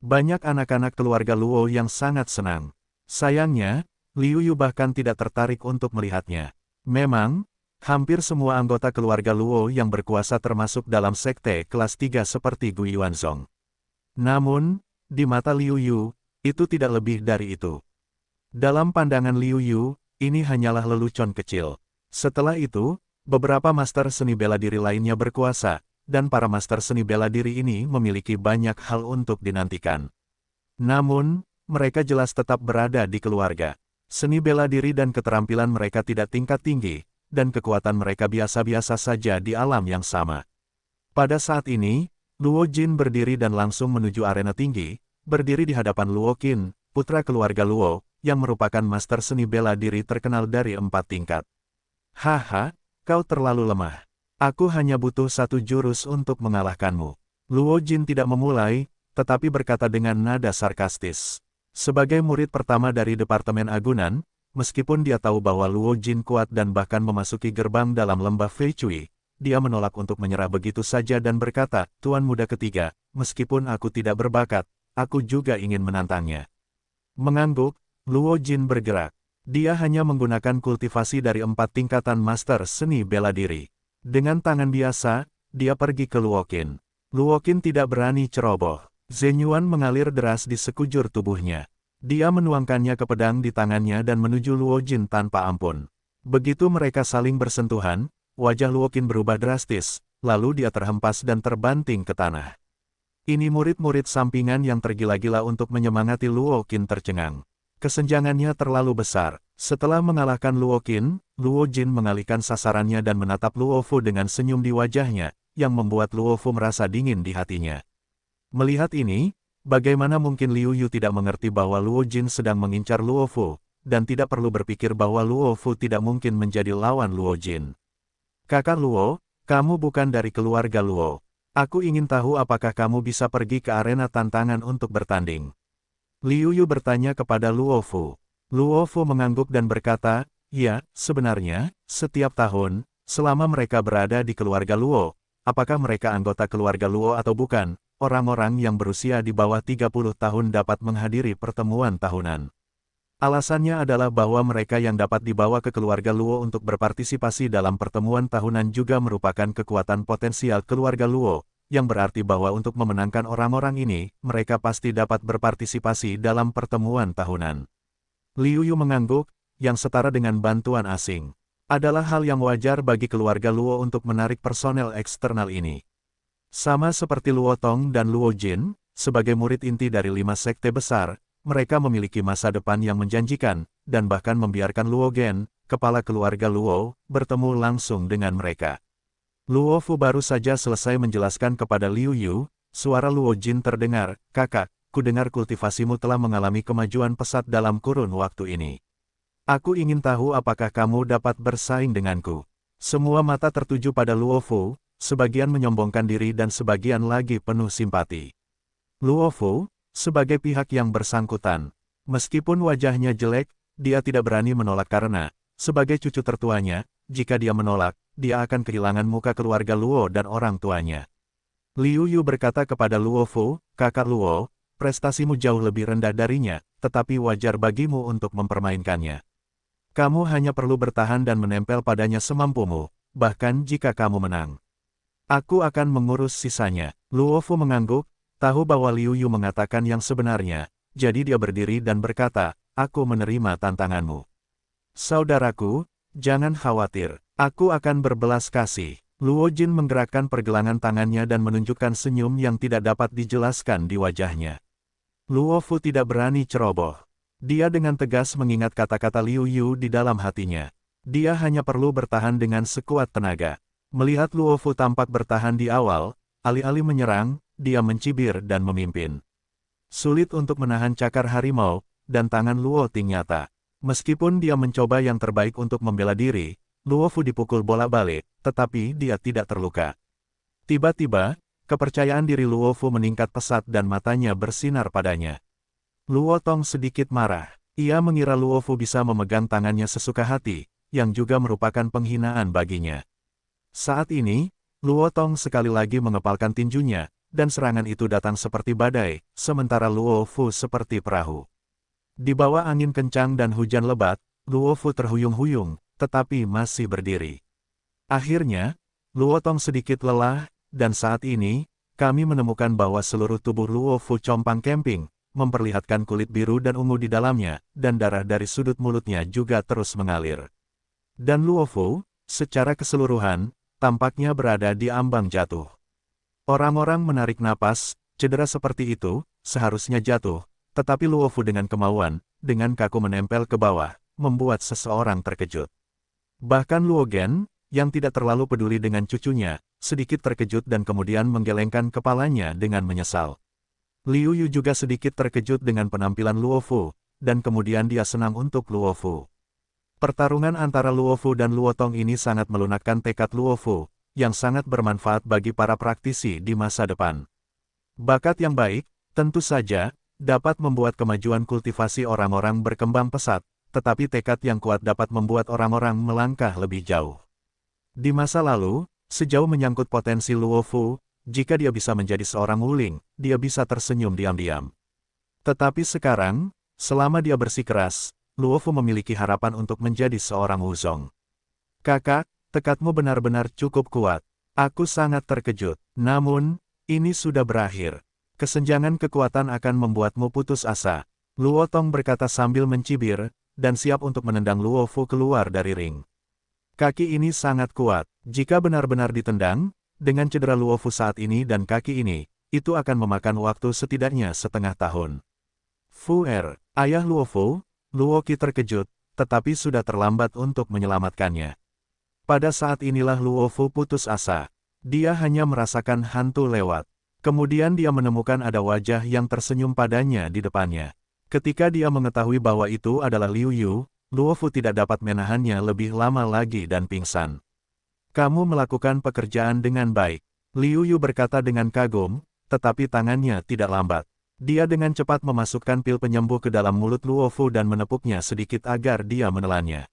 S1: Banyak anak-anak keluarga Luo yang sangat senang. Sayangnya, Liu Yu bahkan tidak tertarik untuk melihatnya. Memang, hampir semua anggota keluarga Luo yang berkuasa termasuk dalam sekte kelas 3 seperti Gu Yuanzong. Namun, di mata Liu Yu, itu tidak lebih dari itu. Dalam pandangan Liu Yu, ini hanyalah lelucon kecil. Setelah itu, beberapa master seni bela diri lainnya berkuasa, dan para master seni bela diri ini memiliki banyak hal untuk dinantikan. Namun, mereka jelas tetap berada di keluarga. Seni bela diri dan keterampilan mereka tidak tingkat tinggi, dan kekuatan mereka biasa-biasa saja di alam yang sama. Pada saat ini, Luo Jin berdiri dan langsung menuju arena tinggi, berdiri di hadapan Luo Qin, putra keluarga Luo, yang merupakan master seni bela diri terkenal dari 4 tingkat. Haha, kau terlalu lemah. Aku hanya butuh satu jurus untuk mengalahkanmu. Luo Jin tidak memulai, tetapi berkata dengan nada sarkastis. Sebagai murid pertama dari Departemen Agunan, meskipun dia tahu bahwa Luo Jin kuat dan bahkan memasuki gerbang dalam lembah Fei Cui, dia menolak untuk menyerah begitu saja dan berkata, Tuan muda ketiga, meskipun aku tidak berbakat, aku juga ingin menantangnya. Mengangguk, Luo Jin bergerak. Dia hanya menggunakan kultivasi dari 4 tingkatan master seni bela diri. Dengan tangan biasa, dia pergi ke Luo Qin. Luo Qin tidak berani ceroboh. Zenyuan mengalir deras di sekujur tubuhnya. Dia menuangkannya ke pedang di tangannya dan menuju Luo Jin tanpa ampun. Begitu mereka saling bersentuhan, wajah Luo Qin berubah drastis, lalu dia terhempas dan terbanting ke tanah. Ini murid-murid sampingan yang tergila-gila untuk menyemangati Luo Qin tercengang. Kesenjangannya terlalu besar. Setelah mengalahkan Luo Qin, Luo Jin mengalihkan sasarannya dan menatap Luo Fu dengan senyum di wajahnya, yang membuat Luo Fu merasa dingin di hatinya. Melihat ini, bagaimana mungkin Liu Yu tidak mengerti bahwa Luo Jin sedang mengincar Luo Fu, dan tidak perlu berpikir bahwa Luo Fu tidak mungkin menjadi lawan Luo Jin. Kakak Luo, kamu bukan dari keluarga Luo. Aku ingin tahu apakah kamu bisa pergi ke arena tantangan untuk bertanding. Liu Yu bertanya kepada Luo Fu. Luo Fu mengangguk dan berkata, ya, sebenarnya, setiap tahun, selama mereka berada di keluarga Luo, apakah mereka anggota keluarga Luo atau bukan, orang-orang yang berusia di bawah 30 tahun dapat menghadiri pertemuan tahunan. Alasannya adalah bahwa mereka yang dapat dibawa ke keluarga Luo untuk berpartisipasi dalam pertemuan tahunan juga merupakan kekuatan potensial keluarga Luo, yang berarti bahwa untuk memenangkan orang-orang ini, mereka pasti dapat berpartisipasi dalam pertemuan tahunan. Liu Yu mengangguk, yang setara dengan bantuan asing. Adalah hal yang wajar bagi keluarga Luo untuk menarik personel eksternal ini. Sama seperti Luo Tong dan Luo Jin, sebagai murid inti dari 5 sekte besar, mereka memiliki masa depan yang menjanjikan, dan bahkan membiarkan Luo Gen, kepala keluarga Luo, bertemu langsung dengan mereka. Luo Fu baru saja selesai menjelaskan kepada Liu Yu, suara Luo Jin terdengar, kakak, ku dengar kultivasimu telah mengalami kemajuan pesat dalam kurun waktu ini. Aku ingin tahu apakah kamu dapat bersaing denganku. Semua mata tertuju pada Luo Fu, sebagian menyombongkan diri dan sebagian lagi penuh simpati. Luo Fu, sebagai pihak yang bersangkutan, meskipun wajahnya jelek, dia tidak berani menolak karena, sebagai cucu tertuanya, jika dia menolak, dia akan kehilangan muka keluarga Luo dan orang tuanya. Liu Yu berkata kepada Luo Fu, kakak Luo, prestasimu jauh lebih rendah darinya, tetapi wajar bagimu untuk mempermainkannya. Kamu hanya perlu bertahan dan menempel padanya semampumu, bahkan jika kamu menang. Aku akan mengurus sisanya. Luo Fu mengangguk, tahu bahwa Liu Yu mengatakan yang sebenarnya, jadi dia berdiri dan berkata, aku menerima tantanganmu. Saudaraku, jangan khawatir, aku akan berbelas kasih. Luo Jin menggerakkan pergelangan tangannya dan menunjukkan senyum yang tidak dapat dijelaskan di wajahnya. Luo Fu tidak berani ceroboh. Dia dengan tegas mengingat kata-kata Liu Yu di dalam hatinya. Dia hanya perlu bertahan dengan sekuat tenaga. Melihat Luo Fu tampak bertahan di awal, alih-alih menyerang, dia mencibir dan memimpin. Sulit untuk menahan cakar harimau, dan tangan Luo Ting nyata. Meskipun dia mencoba yang terbaik untuk membela diri, Luo Fu dipukul bolak-balik, tetapi dia tidak terluka. Tiba-tiba, kepercayaan diri Luo Fu meningkat pesat dan matanya bersinar padanya. Luo Tong sedikit marah. Ia mengira Luo Fu bisa memegang tangannya sesuka hati, yang juga merupakan penghinaan baginya. Saat ini, Luo Tong sekali lagi mengepalkan tinjunya, dan serangan itu datang seperti badai, sementara Luo Fu seperti perahu. Di bawah angin kencang dan hujan lebat, Luo Fu terhuyung-huyung, tetapi masih berdiri. Akhirnya, Luo Tong sedikit lelah, dan saat ini, kami menemukan bahwa seluruh tubuh Luo Fu compang camping, memperlihatkan kulit biru dan ungu di dalamnya, dan darah dari sudut mulutnya juga terus mengalir. Dan Luo Fu, secara keseluruhan, tampaknya berada di ambang jatuh. Orang-orang menarik napas, cedera seperti itu, seharusnya jatuh, tetapi Luo Fu dengan kemauan, dengan kaku menempel ke bawah, membuat seseorang terkejut. Bahkan Luo Gen, yang tidak terlalu peduli dengan cucunya, sedikit terkejut dan kemudian menggelengkan kepalanya dengan menyesal. Liu Yu juga sedikit terkejut dengan penampilan Luo Fu, dan kemudian dia senang untuk Luo Fu. Pertarungan antara Luo Fu dan Luo Tong ini sangat melunakkan tekad Luo Fu, yang sangat bermanfaat bagi para praktisi di masa depan. Bakat yang baik, tentu saja, dapat membuat kemajuan kultivasi orang-orang berkembang pesat, tetapi tekad yang kuat dapat membuat orang-orang melangkah lebih jauh. Di masa lalu, sejauh menyangkut potensi Luo Fu, jika dia bisa menjadi seorang wuling, dia bisa tersenyum diam-diam. Tetapi sekarang, selama dia bersikeras, Luo Fu memiliki harapan untuk menjadi seorang wuzong. Kakak, tekadmu benar-benar cukup kuat. Aku sangat terkejut. Namun, ini sudah berakhir. Kesenjangan kekuatan akan membuatmu putus asa. Luo Tong berkata sambil mencibir, dan siap untuk menendang Luo Fu keluar dari ring. Kaki ini sangat kuat. Jika benar-benar ditendang, dengan cedera Luo Fu saat ini dan kaki ini, itu akan memakan waktu setidaknya setengah tahun. Fu ayah Luo Fu, Luo Qi terkejut, tetapi sudah terlambat untuk menyelamatkannya. Pada saat inilah Luo Fu putus asa. Dia hanya merasakan hantu lewat. Kemudian dia menemukan ada wajah yang tersenyum padanya di depannya. Ketika dia mengetahui bahwa itu adalah Liu Yu, Luo Fu tidak dapat menahannya lebih lama lagi dan pingsan. Kamu melakukan pekerjaan dengan baik. Liu Yu berkata dengan kagum, tetapi tangannya tidak lambat. Dia dengan cepat memasukkan pil penyembuh ke dalam mulut Luo Fu dan menepuknya sedikit agar dia menelannya.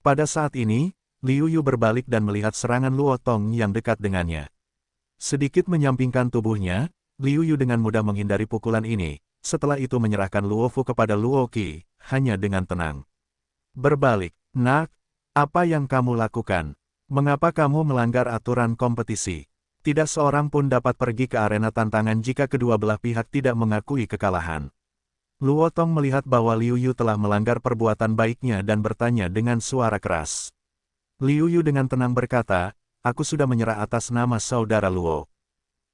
S1: Pada saat ini, Liu Yu berbalik dan melihat serangan Luo Tong yang dekat dengannya. Sedikit menyampingkan tubuhnya, Liu Yu dengan mudah menghindari pukulan ini, setelah itu menyerahkan Luo Fu kepada Luo Qi, hanya dengan tenang. Berbalik, nak, apa yang kamu lakukan? Mengapa kamu melanggar aturan kompetisi? Tidak seorang pun dapat pergi ke arena tantangan jika kedua belah pihak tidak mengakui kekalahan. Luo Tong melihat bahwa Liu Yu telah melanggar perbuatan baiknya dan bertanya dengan suara keras. Liu Yu dengan tenang berkata, aku sudah menyerah atas nama saudara Luo.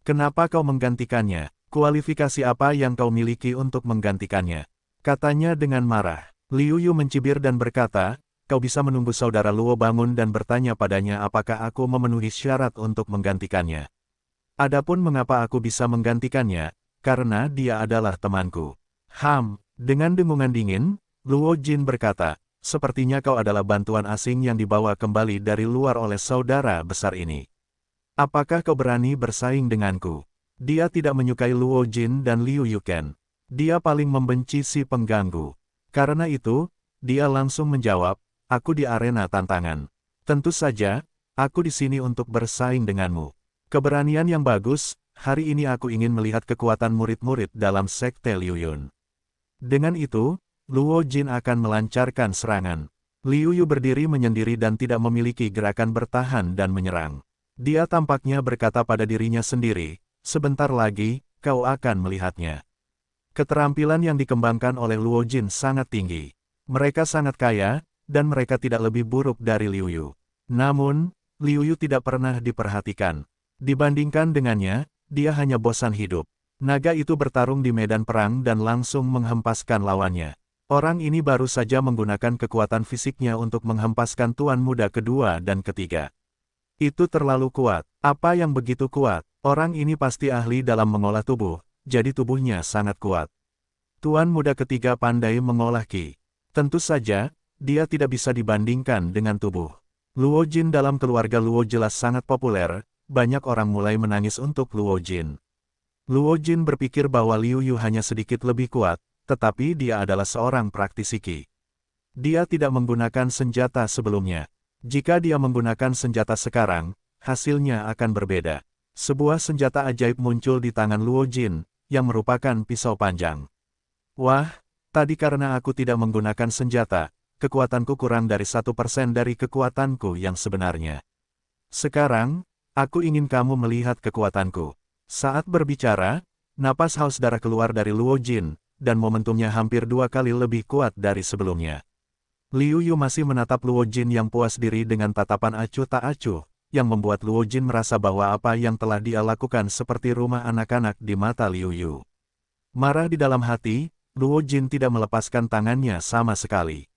S1: Kenapa kau menggantikannya? Kualifikasi apa yang kau miliki untuk menggantikannya? Katanya dengan marah. Liu Yu mencibir dan berkata, kau bisa menunggu saudara Luo bangun dan bertanya padanya apakah aku memenuhi syarat untuk menggantikannya. Adapun mengapa aku bisa menggantikannya, karena dia adalah temanku. Dengan dengungan dingin, Luo Jin berkata, sepertinya kau adalah bantuan asing yang dibawa kembali dari luar oleh saudara besar ini. Apakah kau berani bersaing denganku? Dia tidak menyukai Luo Jin dan Liu Yuken. Dia paling membenci si pengganggu. Karena itu, dia langsung menjawab, aku di arena tantangan. Tentu saja, aku di sini untuk bersaing denganmu. Keberanian yang bagus, hari ini aku ingin melihat kekuatan murid-murid dalam sekte Liu Yun. Dengan itu, Luo Jin akan melancarkan serangan. Liu Yu berdiri menyendiri dan tidak memiliki gerakan bertahan dan menyerang. Dia tampaknya berkata pada dirinya sendiri, sebentar lagi, kau akan melihatnya. Keterampilan yang dikembangkan oleh Luo Jin sangat tinggi. Mereka sangat kaya, dan mereka tidak lebih buruk dari Liu Yu. Namun, Liu Yu tidak pernah diperhatikan. Dibandingkan dengannya, dia hanya bosan hidup. Naga itu bertarung di medan perang dan langsung menghempaskan lawannya. Orang ini baru saja menggunakan kekuatan fisiknya untuk menghempaskan tuan muda kedua dan ketiga. Itu terlalu kuat. Apa yang begitu kuat? Orang ini pasti ahli dalam mengolah tubuh, jadi tubuhnya sangat kuat. Tuan muda ketiga pandai mengolah ki. Tentu saja, dia tidak bisa dibandingkan dengan tubuh. Luo Jin dalam keluarga Luo jelas sangat populer, banyak orang mulai menangis untuk Luo Jin. Luo Jin berpikir bahwa Liu Yu hanya sedikit lebih kuat, tetapi dia adalah seorang praktisi ki. Dia tidak menggunakan senjata sebelumnya. Jika dia menggunakan senjata sekarang, hasilnya akan berbeda. Sebuah senjata ajaib muncul di tangan Luo Jin, yang merupakan pisau panjang. Wah, tadi karena aku tidak menggunakan senjata, kekuatanku kurang dari 1% dari kekuatanku yang sebenarnya. Sekarang, aku ingin kamu melihat kekuatanku. Saat berbicara, napas haus darah keluar dari Luo Jin, dan momentumnya hampir 2 kali lebih kuat dari sebelumnya. Liu Yu masih menatap Luo Jin yang puas diri dengan tatapan acuh tak acuh, yang membuat Luo Jin merasa bahwa apa yang telah dia lakukan seperti rumah anak-anak di mata Liu Yu. Marah di dalam hati, Luo Jin tidak melepaskan tangannya sama sekali.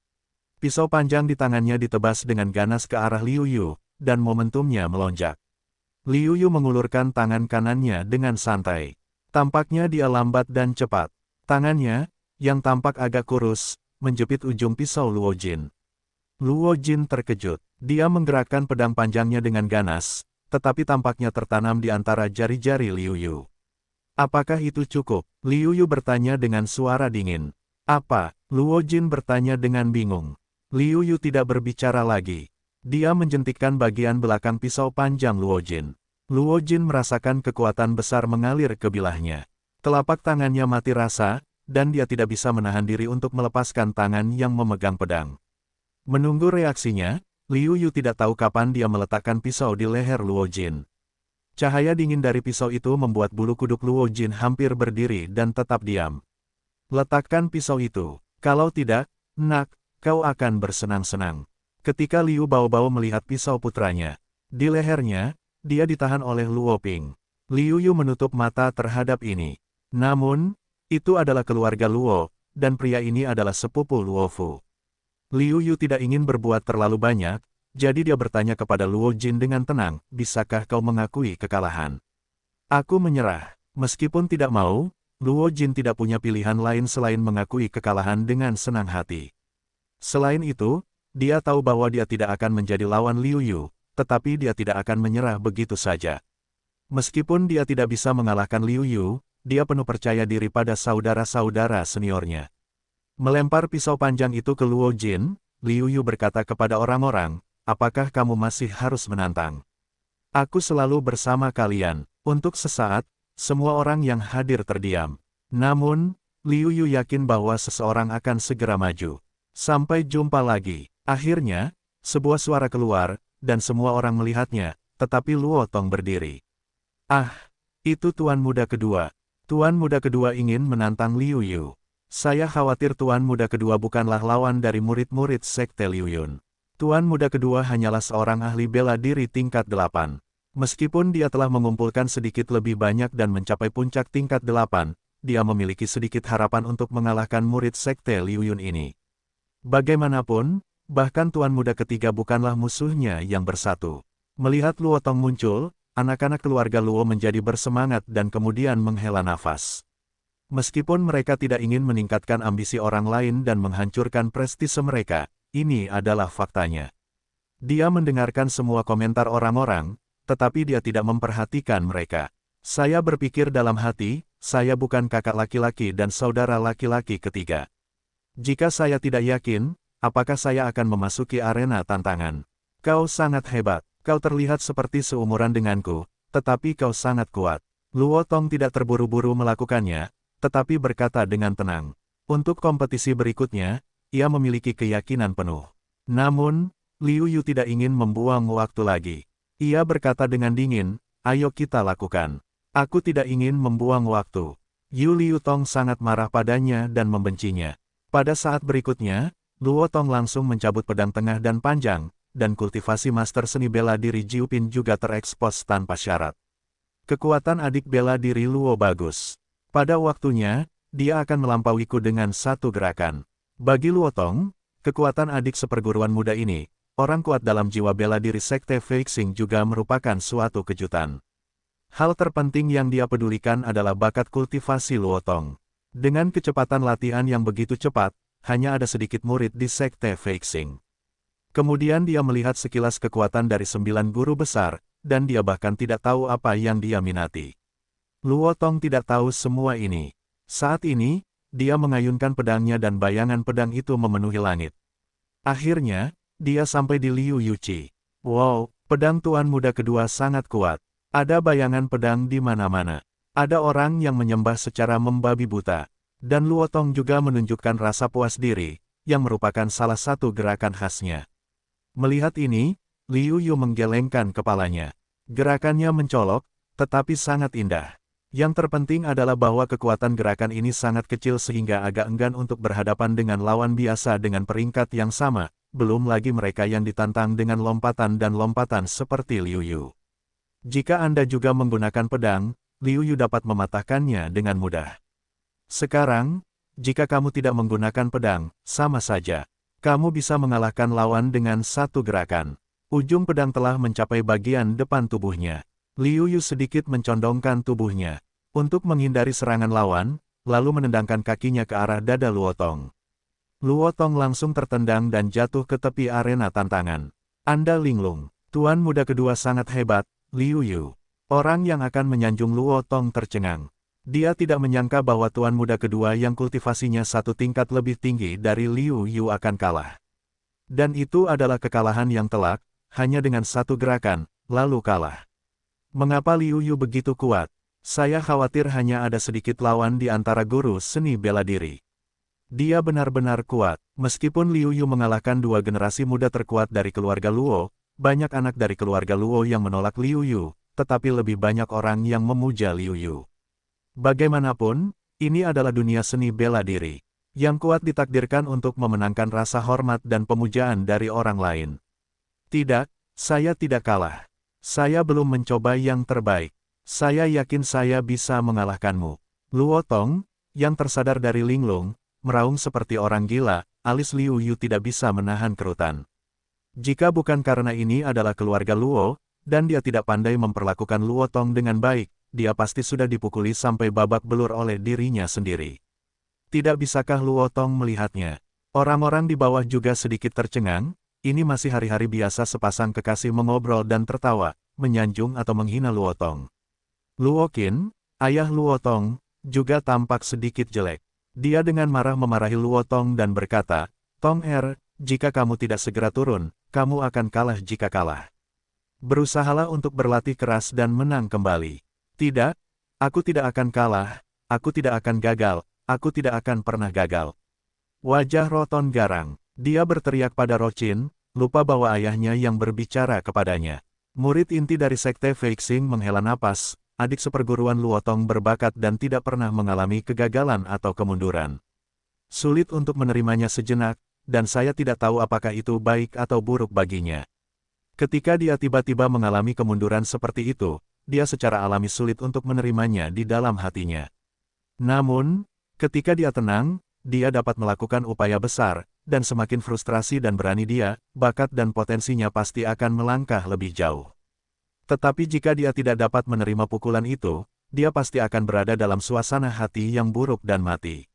S1: Pisau panjang di tangannya ditebas dengan ganas ke arah Liu Yu, dan momentumnya melonjak. Liu Yu mengulurkan tangan kanannya dengan santai. Tampaknya dia lambat dan cepat. Tangannya, yang tampak agak kurus, menjepit ujung pisau Luo Jin. Luo Jin terkejut. Dia menggerakkan pedang panjangnya dengan ganas, tetapi tampaknya tertanam di antara jari-jari Liu Yu. Apakah itu cukup? Liu Yu bertanya dengan suara dingin. Apa? Luo Jin bertanya dengan bingung. Liu Yu tidak berbicara lagi. Dia menjentikkan bagian belakang pisau panjang Luo Jin. Luo Jin merasakan kekuatan besar mengalir ke bilahnya. Telapak tangannya mati rasa, dan dia tidak bisa menahan diri untuk melepaskan tangan yang memegang pedang. Menunggu reaksinya, Liu Yu tidak tahu kapan dia meletakkan pisau di leher Luo Jin. Cahaya dingin dari pisau itu membuat bulu kuduk Luo Jin hampir berdiri dan tetap diam. Letakkan pisau itu. Kalau tidak, nak, kau akan bersenang-senang. Ketika Liu Baobao melihat pisau putranya, di lehernya, dia ditahan oleh Luo Ping. Liu Yu menutup mata terhadap ini. Namun, itu adalah keluarga Luo, dan pria ini adalah sepupu Luo Fu. Liu Yu tidak ingin berbuat terlalu banyak, jadi dia bertanya kepada Luo Jin dengan tenang, bisakah kau mengakui kekalahan? Aku menyerah. Meskipun tidak mau, Luo Jin tidak punya pilihan lain selain mengakui kekalahan dengan senang hati. Selain itu, dia tahu bahwa dia tidak akan menjadi lawan Liu Yu, tetapi dia tidak akan menyerah begitu saja. Meskipun dia tidak bisa mengalahkan Liu Yu, dia penuh percaya diri pada saudara-saudara seniornya. Melempar pisau panjang itu ke Luo Jin, Liu Yu berkata kepada orang-orang, apakah kamu masih harus menantang? Aku selalu bersama kalian. Untuk sesaat, semua orang yang hadir terdiam. Namun, Liu Yu yakin bahwa seseorang akan segera maju. Sampai jumpa lagi. Akhirnya, sebuah suara keluar, dan semua orang melihatnya, tetapi Luo Tong berdiri. Ah, itu Tuan Muda Kedua. Tuan Muda Kedua ingin menantang Liu Yu. Saya khawatir Tuan Muda Kedua bukanlah lawan dari murid-murid Sekte Liu Yun. Tuan Muda Kedua hanyalah seorang ahli bela diri tingkat 8. Meskipun dia telah mengumpulkan sedikit lebih banyak dan mencapai puncak tingkat 8, dia memiliki sedikit harapan untuk mengalahkan murid Sekte Liu Yun ini. Bagaimanapun, bahkan Tuan Muda Ketiga bukanlah musuhnya yang bersatu. Melihat Luo Tong muncul, anak-anak keluarga Luo menjadi bersemangat dan kemudian menghela nafas. Meskipun mereka tidak ingin meningkatkan ambisi orang lain dan menghancurkan prestise mereka, ini adalah faktanya. Dia mendengarkan semua komentar orang-orang, tetapi dia tidak memperhatikan mereka. Saya berpikir dalam hati, saya bukan kakak laki-laki dan saudara laki-laki ketiga. Jika saya tidak yakin, apakah saya akan memasuki arena tantangan? Kau sangat hebat, kau terlihat seperti seumuran denganku, tetapi kau sangat kuat. Luo Tong tidak terburu-buru melakukannya, tetapi berkata dengan tenang. Untuk kompetisi berikutnya, ia memiliki keyakinan penuh. Namun, Liu Yu tidak ingin membuang waktu lagi. Ia berkata dengan dingin, ayo kita lakukan. Aku tidak ingin membuang waktu. Yu Liutong sangat marah padanya dan membencinya. Pada saat berikutnya, Luo Tong langsung mencabut pedang tengah dan panjang, dan kultivasi master seni bela diri Jiu Pin juga terekspos tanpa syarat. Kekuatan adik bela diri Luo bagus. Pada waktunya, dia akan melampauiku dengan satu gerakan. Bagi Luo Tong, kekuatan adik seperguruan muda ini, orang kuat dalam jiwa bela diri Sekte Feixing juga merupakan suatu kejutan. Hal terpenting yang dia pedulikan adalah bakat kultivasi Luo Tong. Dengan kecepatan latihan yang begitu cepat, hanya ada sedikit murid di Sekte Feixing. Kemudian dia melihat sekilas kekuatan dari 9 guru besar, dan dia bahkan tidak tahu apa yang dia minati. Luo Tong tidak tahu semua ini. Saat ini, dia mengayunkan pedangnya dan bayangan pedang itu memenuhi langit. Akhirnya, dia sampai di Liu Yuqi. Wow, pedang tuan muda kedua sangat kuat. Ada bayangan pedang di mana-mana. Ada orang yang menyembah secara membabi buta. Dan Luo Tong juga menunjukkan rasa puas diri, yang merupakan salah satu gerakan khasnya. Melihat ini, Liu Yu menggelengkan kepalanya. Gerakannya mencolok, tetapi sangat indah. Yang terpenting adalah bahwa kekuatan gerakan ini sangat kecil sehingga agak enggan untuk berhadapan dengan lawan biasa dengan peringkat yang sama, belum lagi mereka yang ditantang dengan lompatan dan lompatan seperti Liu Yu. Jika Anda juga menggunakan pedang, Liu Yu dapat mematahkannya dengan mudah. Sekarang, jika kamu tidak menggunakan pedang, sama saja. Kamu bisa mengalahkan lawan dengan satu gerakan. Ujung pedang telah mencapai bagian depan tubuhnya. Liu Yu sedikit mencondongkan tubuhnya untuk menghindari serangan lawan, lalu menendangkan kakinya ke arah dada Luo Tong. Luo Tong langsung tertendang dan jatuh ke tepi arena tantangan. Anda linglung. Tuan muda kedua sangat hebat, Liu Yu. Orang yang akan menyanjung Luo Tong tercengang. Dia tidak menyangka bahwa tuan muda kedua yang kultivasinya satu tingkat lebih tinggi dari Liu Yu akan kalah. Dan itu adalah kekalahan yang telak, hanya dengan satu gerakan, lalu kalah. Mengapa Liu Yu begitu kuat? Saya khawatir hanya ada sedikit lawan di antara guru seni bela diri. Dia benar-benar kuat. Meskipun Liu Yu mengalahkan dua generasi muda terkuat dari keluarga Luo, banyak anak dari keluarga Luo yang menolak Liu Yu, tetapi lebih banyak orang yang memuja Liu Yu. Bagaimanapun, ini adalah dunia seni bela diri. Yang kuat ditakdirkan untuk memenangkan rasa hormat dan pemujaan dari orang lain. Tidak, saya tidak kalah. Saya belum mencoba yang terbaik. Saya yakin saya bisa mengalahkanmu. Luo Tong, yang tersadar dari linglung, meraung seperti orang gila, alis Liu Yu tidak bisa menahan kerutan. Jika bukan karena ini adalah keluarga Luo, dan dia tidak pandai memperlakukan Luo Tong dengan baik, dia pasti sudah dipukuli sampai babak belur oleh dirinya sendiri. Tidak bisakah Luo Tong melihatnya? Orang-orang di bawah juga sedikit tercengang, ini masih hari-hari biasa sepasang kekasih mengobrol dan tertawa, menyanjung atau menghina Luo Tong. Luo Qin, ayah Luo Tong, juga tampak sedikit jelek. Dia dengan marah memarahi Luo Tong dan berkata, Tong jika kamu tidak segera turun, kamu akan kalah jika kalah. Berusahalah untuk berlatih keras dan menang kembali. Tidak, aku tidak akan kalah, aku tidak akan gagal, aku tidak akan pernah gagal. Wajah Roton garang. Dia berteriak pada Rocin, lupa bahwa ayahnya yang berbicara kepadanya. Murid inti dari Sekte Feixing menghela napas, adik seperguruan Luo Tong berbakat dan tidak pernah mengalami kegagalan atau kemunduran. Sulit untuk menerimanya sejenak, dan saya tidak tahu apakah itu baik atau buruk baginya. Ketika dia tiba-tiba mengalami kemunduran seperti itu, dia secara alami sulit untuk menerimanya di dalam hatinya. Namun, ketika dia tenang, dia dapat melakukan upaya besar, dan semakin frustrasi dan berani dia, bakat dan potensinya pasti akan melangkah lebih jauh. Tetapi jika dia tidak dapat menerima pukulan itu, dia pasti akan berada dalam suasana hati yang buruk dan mati.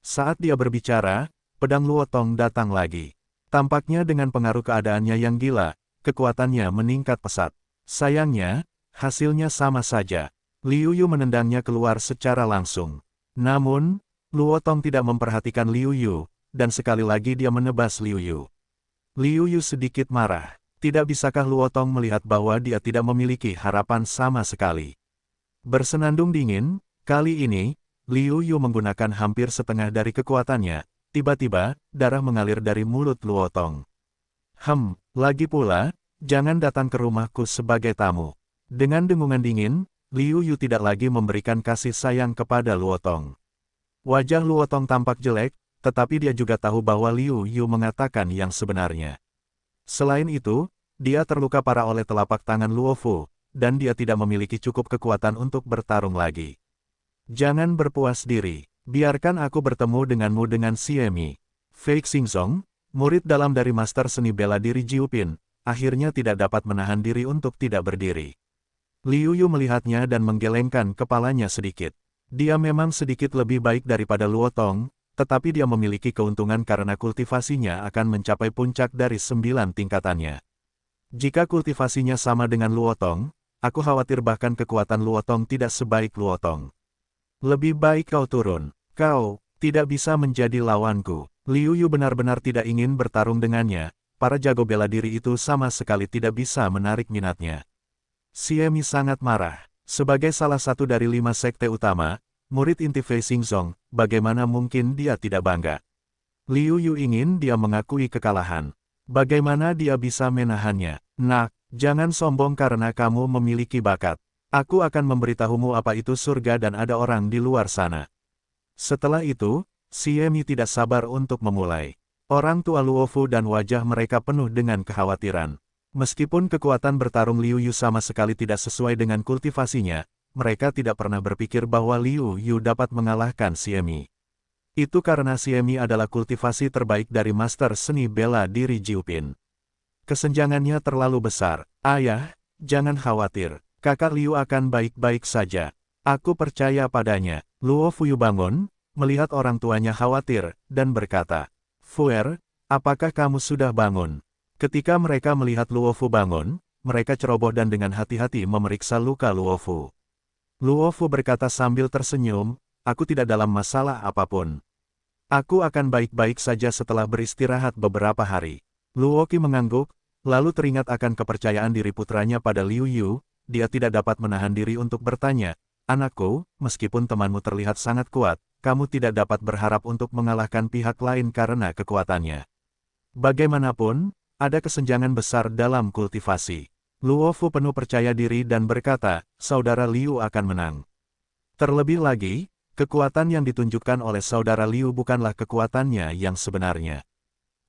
S1: Saat dia berbicara, pedang Luo Tong datang lagi. Tampaknya dengan pengaruh keadaannya yang gila, kekuatannya meningkat pesat. Sayangnya, hasilnya sama saja. Liu Yu menendangnya keluar secara langsung. Namun, Luo Tong tidak memperhatikan Liu Yu, dan sekali lagi dia menebas Liu Yu. Liu Yu sedikit marah. Tidak bisakah Luo Tong melihat bahwa dia tidak memiliki harapan sama sekali? Bersenandung dingin, kali ini, Liu Yu menggunakan hampir setengah dari kekuatannya. Tiba-tiba, darah mengalir dari mulut Luo Tong. Lagi pula, jangan datang ke rumahku sebagai tamu. Dengan dengungan dingin, Liu Yu tidak lagi memberikan kasih sayang kepada Luotong. Wajah Luotong tampak jelek, tetapi dia juga tahu bahwa Liu Yu mengatakan yang sebenarnya. Selain itu, dia terluka parah oleh telapak tangan Luofu, dan dia tidak memiliki cukup kekuatan untuk bertarung lagi. Jangan berpuas diri, biarkan aku bertemu denganmu dengan Siemi. Fei Xingzong, murid dalam dari Master Seni Bela Diri Jiupin, akhirnya tidak dapat menahan diri untuk tidak berdiri. Liu Yu melihatnya dan menggelengkan kepalanya sedikit. Dia memang sedikit lebih baik daripada Luotong, tetapi dia memiliki keuntungan karena kultivasinya akan mencapai puncak dari 9 tingkatannya. Jika kultivasinya sama dengan Luotong, aku khawatir bahkan kekuatan Luotong tidak sebaik Luotong. Lebih baik kau turun. Kau tidak bisa menjadi lawanku. Liu Yu benar-benar tidak ingin bertarung dengannya. Para jago bela diri itu sama sekali tidak bisa menarik minatnya. Siemi sangat marah. Sebagai salah satu dari 5 sekte utama, murid inti Fei Xingzong, bagaimana mungkin dia tidak bangga? Liu Yu ingin dia mengakui kekalahan. Bagaimana dia bisa menahannya? Nak, jangan sombong karena kamu memiliki bakat. Aku akan memberitahumu apa itu surga dan ada orang di luar sana. Setelah itu, Siemi tidak sabar untuk memulai. Orang tua Luofu dan wajah mereka penuh dengan kekhawatiran. Meskipun kekuatan bertarung Liu Yu sama sekali tidak sesuai dengan kultivasinya, mereka tidak pernah berpikir bahwa Liu Yu dapat mengalahkan Siemi. Itu karena Siemi adalah kultivasi terbaik dari Master Seni Bela Diri Jiupin. Kesenjangannya terlalu besar. Ayah, jangan khawatir. Kakak Liu akan baik-baik saja. Aku percaya padanya. Luo Fuyu bangun, melihat orang tuanya khawatir, dan berkata, Fuer, apakah kamu sudah bangun? Ketika mereka melihat Luofu bangun, mereka ceroboh dan dengan hati-hati memeriksa luka Luofu. Luofu berkata sambil tersenyum, aku tidak dalam masalah apapun. Aku akan baik-baik saja setelah beristirahat beberapa hari. Luoqi mengangguk, lalu teringat akan kepercayaan diri putranya pada Liu Yu, dia tidak dapat menahan diri untuk bertanya, anakku, meskipun temanmu terlihat sangat kuat, kamu tidak dapat berharap untuk mengalahkan pihak lain karena kekuatannya. Bagaimanapun, ada kesenjangan besar dalam kultivasi. Luofu penuh percaya diri dan berkata, saudara Liu akan menang. Terlebih lagi, kekuatan yang ditunjukkan oleh saudara Liu bukanlah kekuatannya yang sebenarnya.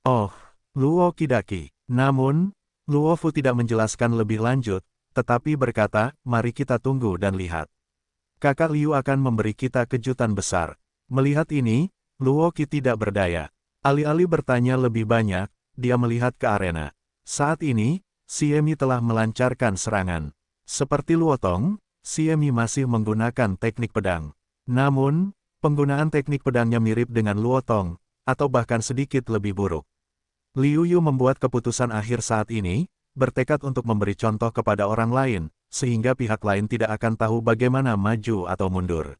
S1: Oh, Luo Kidaki. Namun, Luofu tidak menjelaskan lebih lanjut, tetapi berkata, mari kita tunggu dan lihat. Kakak Liu akan memberi kita kejutan besar. Melihat ini, Luoqi tidak berdaya. Alih-alih bertanya lebih banyak, dia melihat ke arena. Saat ini, Siemi telah melancarkan serangan. Seperti Luotong, Siemi masih menggunakan teknik pedang. Namun, penggunaan teknik pedangnya mirip dengan Luotong, atau bahkan sedikit lebih buruk. Liu Yu membuat keputusan akhir saat ini, bertekad untuk memberi contoh kepada orang lain, sehingga pihak lain tidak akan tahu bagaimana maju atau mundur.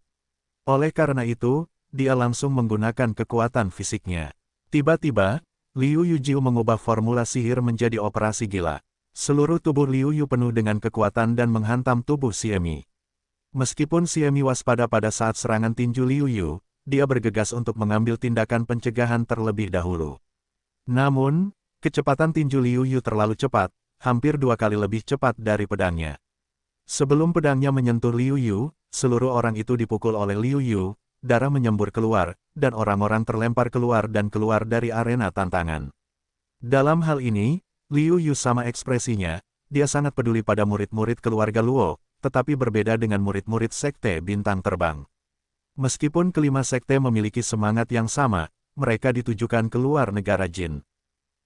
S1: Oleh karena itu, dia langsung menggunakan kekuatan fisiknya. Tiba-tiba, Liu Yujiu mengubah formula sihir menjadi operasi gila. Seluruh tubuh Liu Yu penuh dengan kekuatan dan menghantam tubuh Siemi. Meskipun Siemi waspada pada saat serangan tinju Liu Yu, dia bergegas untuk mengambil tindakan pencegahan terlebih dahulu. Namun, kecepatan tinju Liu Yu terlalu cepat, hampir 2 kali lebih cepat dari pedangnya. Sebelum pedangnya menyentuh Liu Yu, seluruh orang itu dipukul oleh Liu Yu, darah menyembur keluar, dan orang-orang terlempar keluar dan keluar dari arena tantangan. Dalam hal ini, Liu Yu sama ekspresinya, dia sangat peduli pada murid-murid keluarga Luo, tetapi berbeda dengan murid-murid sekte bintang terbang. Meskipun kelima sekte memiliki semangat yang sama, mereka ditujukan ke luar negara Jin.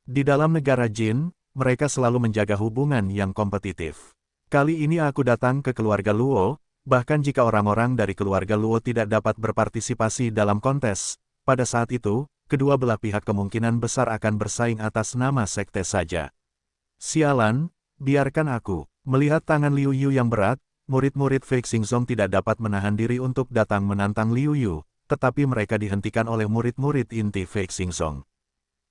S1: Di dalam negara Jin, mereka selalu menjaga hubungan yang kompetitif. Kali ini aku datang ke keluarga Luo, bahkan jika orang-orang dari keluarga Luo tidak dapat berpartisipasi dalam kontes, pada saat itu, kedua belah pihak kemungkinan besar akan bersaing atas nama sekte saja. Sialan, biarkan aku. Melihat tangan Liu Yu yang berat, murid-murid Fei Xingzong tidak dapat menahan diri untuk datang menantang Liu Yu, tetapi mereka dihentikan oleh murid-murid inti Fei Xingzong.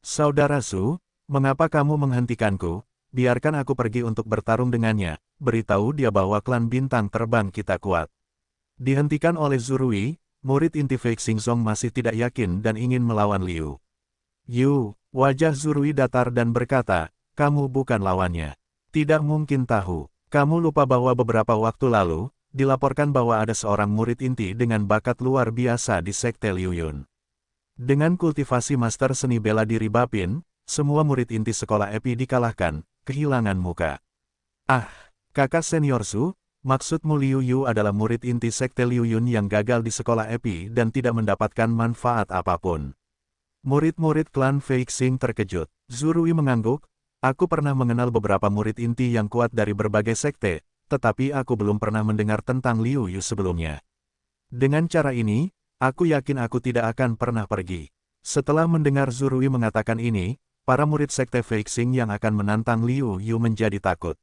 S1: Saudara Su, mengapa kamu menghentikanku? Biarkan aku pergi untuk bertarung dengannya, beritahu dia bahwa klan bintang terbang kita kuat. Dihentikan oleh Zurui, murid inti Fei Xingzong masih tidak yakin dan ingin melawan Liu Yu. Wajah Zurui datar dan berkata, kamu bukan lawannya. Tidak mungkin tahu. Kamu lupa bahwa beberapa waktu lalu, dilaporkan bahwa ada seorang murid inti dengan bakat luar biasa di Sekte Liu Yun. Dengan kultivasi master seni bela diri Bapin, semua murid inti sekolah Epi dikalahkan, kehilangan muka. Ah, kakak senior Su, maksudmu Liu Yu adalah murid inti Sekte Liu Yun yang gagal di sekolah Epi dan tidak mendapatkan manfaat apapun. Murid-murid klan Fei Xing terkejut. Zurui mengangguk, aku pernah mengenal beberapa murid inti yang kuat dari berbagai sekte, tetapi aku belum pernah mendengar tentang Liu Yu sebelumnya. Dengan cara ini, aku yakin aku tidak akan pernah pergi. Setelah mendengar Zurui mengatakan ini, para murid sekte Fei Xing yang akan menantang Liu Yu menjadi takut.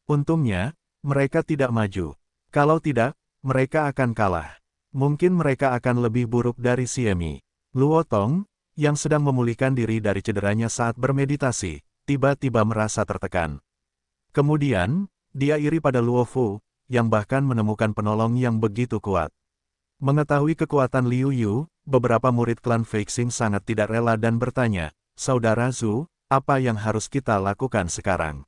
S1: Untungnya, mereka tidak maju. Kalau tidak, mereka akan kalah. Mungkin mereka akan lebih buruk dari Siemi. Luo Tong, yang sedang memulihkan diri dari cederanya saat bermeditasi, tiba-tiba merasa tertekan. Kemudian, dia iri pada Luo Fu, yang bahkan menemukan penolong yang begitu kuat. Mengetahui kekuatan Liu Yu, beberapa murid klan Fei Xing sangat tidak rela dan bertanya, "Saudara Zhu, apa yang harus kita lakukan sekarang?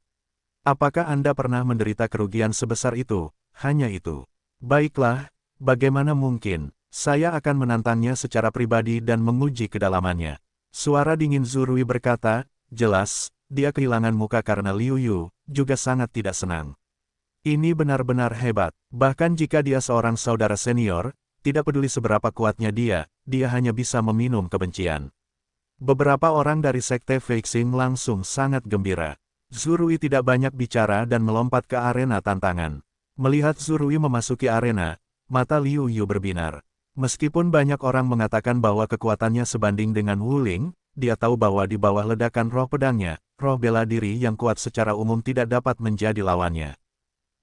S1: Apakah Anda pernah menderita kerugian sebesar itu?" "Hanya itu." "Baiklah, bagaimana mungkin? Saya akan menantangnya secara pribadi dan menguji kedalamannya." Suara dingin Zurui berkata, jelas, dia kehilangan muka karena Liu Yu, juga sangat tidak senang. Ini benar-benar hebat, bahkan jika dia seorang saudara senior, tidak peduli seberapa kuatnya dia hanya bisa meminum kebencian. Beberapa orang dari Sekte Fei Xing langsung sangat gembira. Zurui tidak banyak bicara dan melompat ke arena tantangan. Melihat Zurui memasuki arena, mata Liu Yu berbinar. Meskipun banyak orang mengatakan bahwa kekuatannya sebanding dengan Wu Ling, dia tahu bahwa di bawah ledakan roh pedangnya, roh bela diri yang kuat secara umum tidak dapat menjadi lawannya.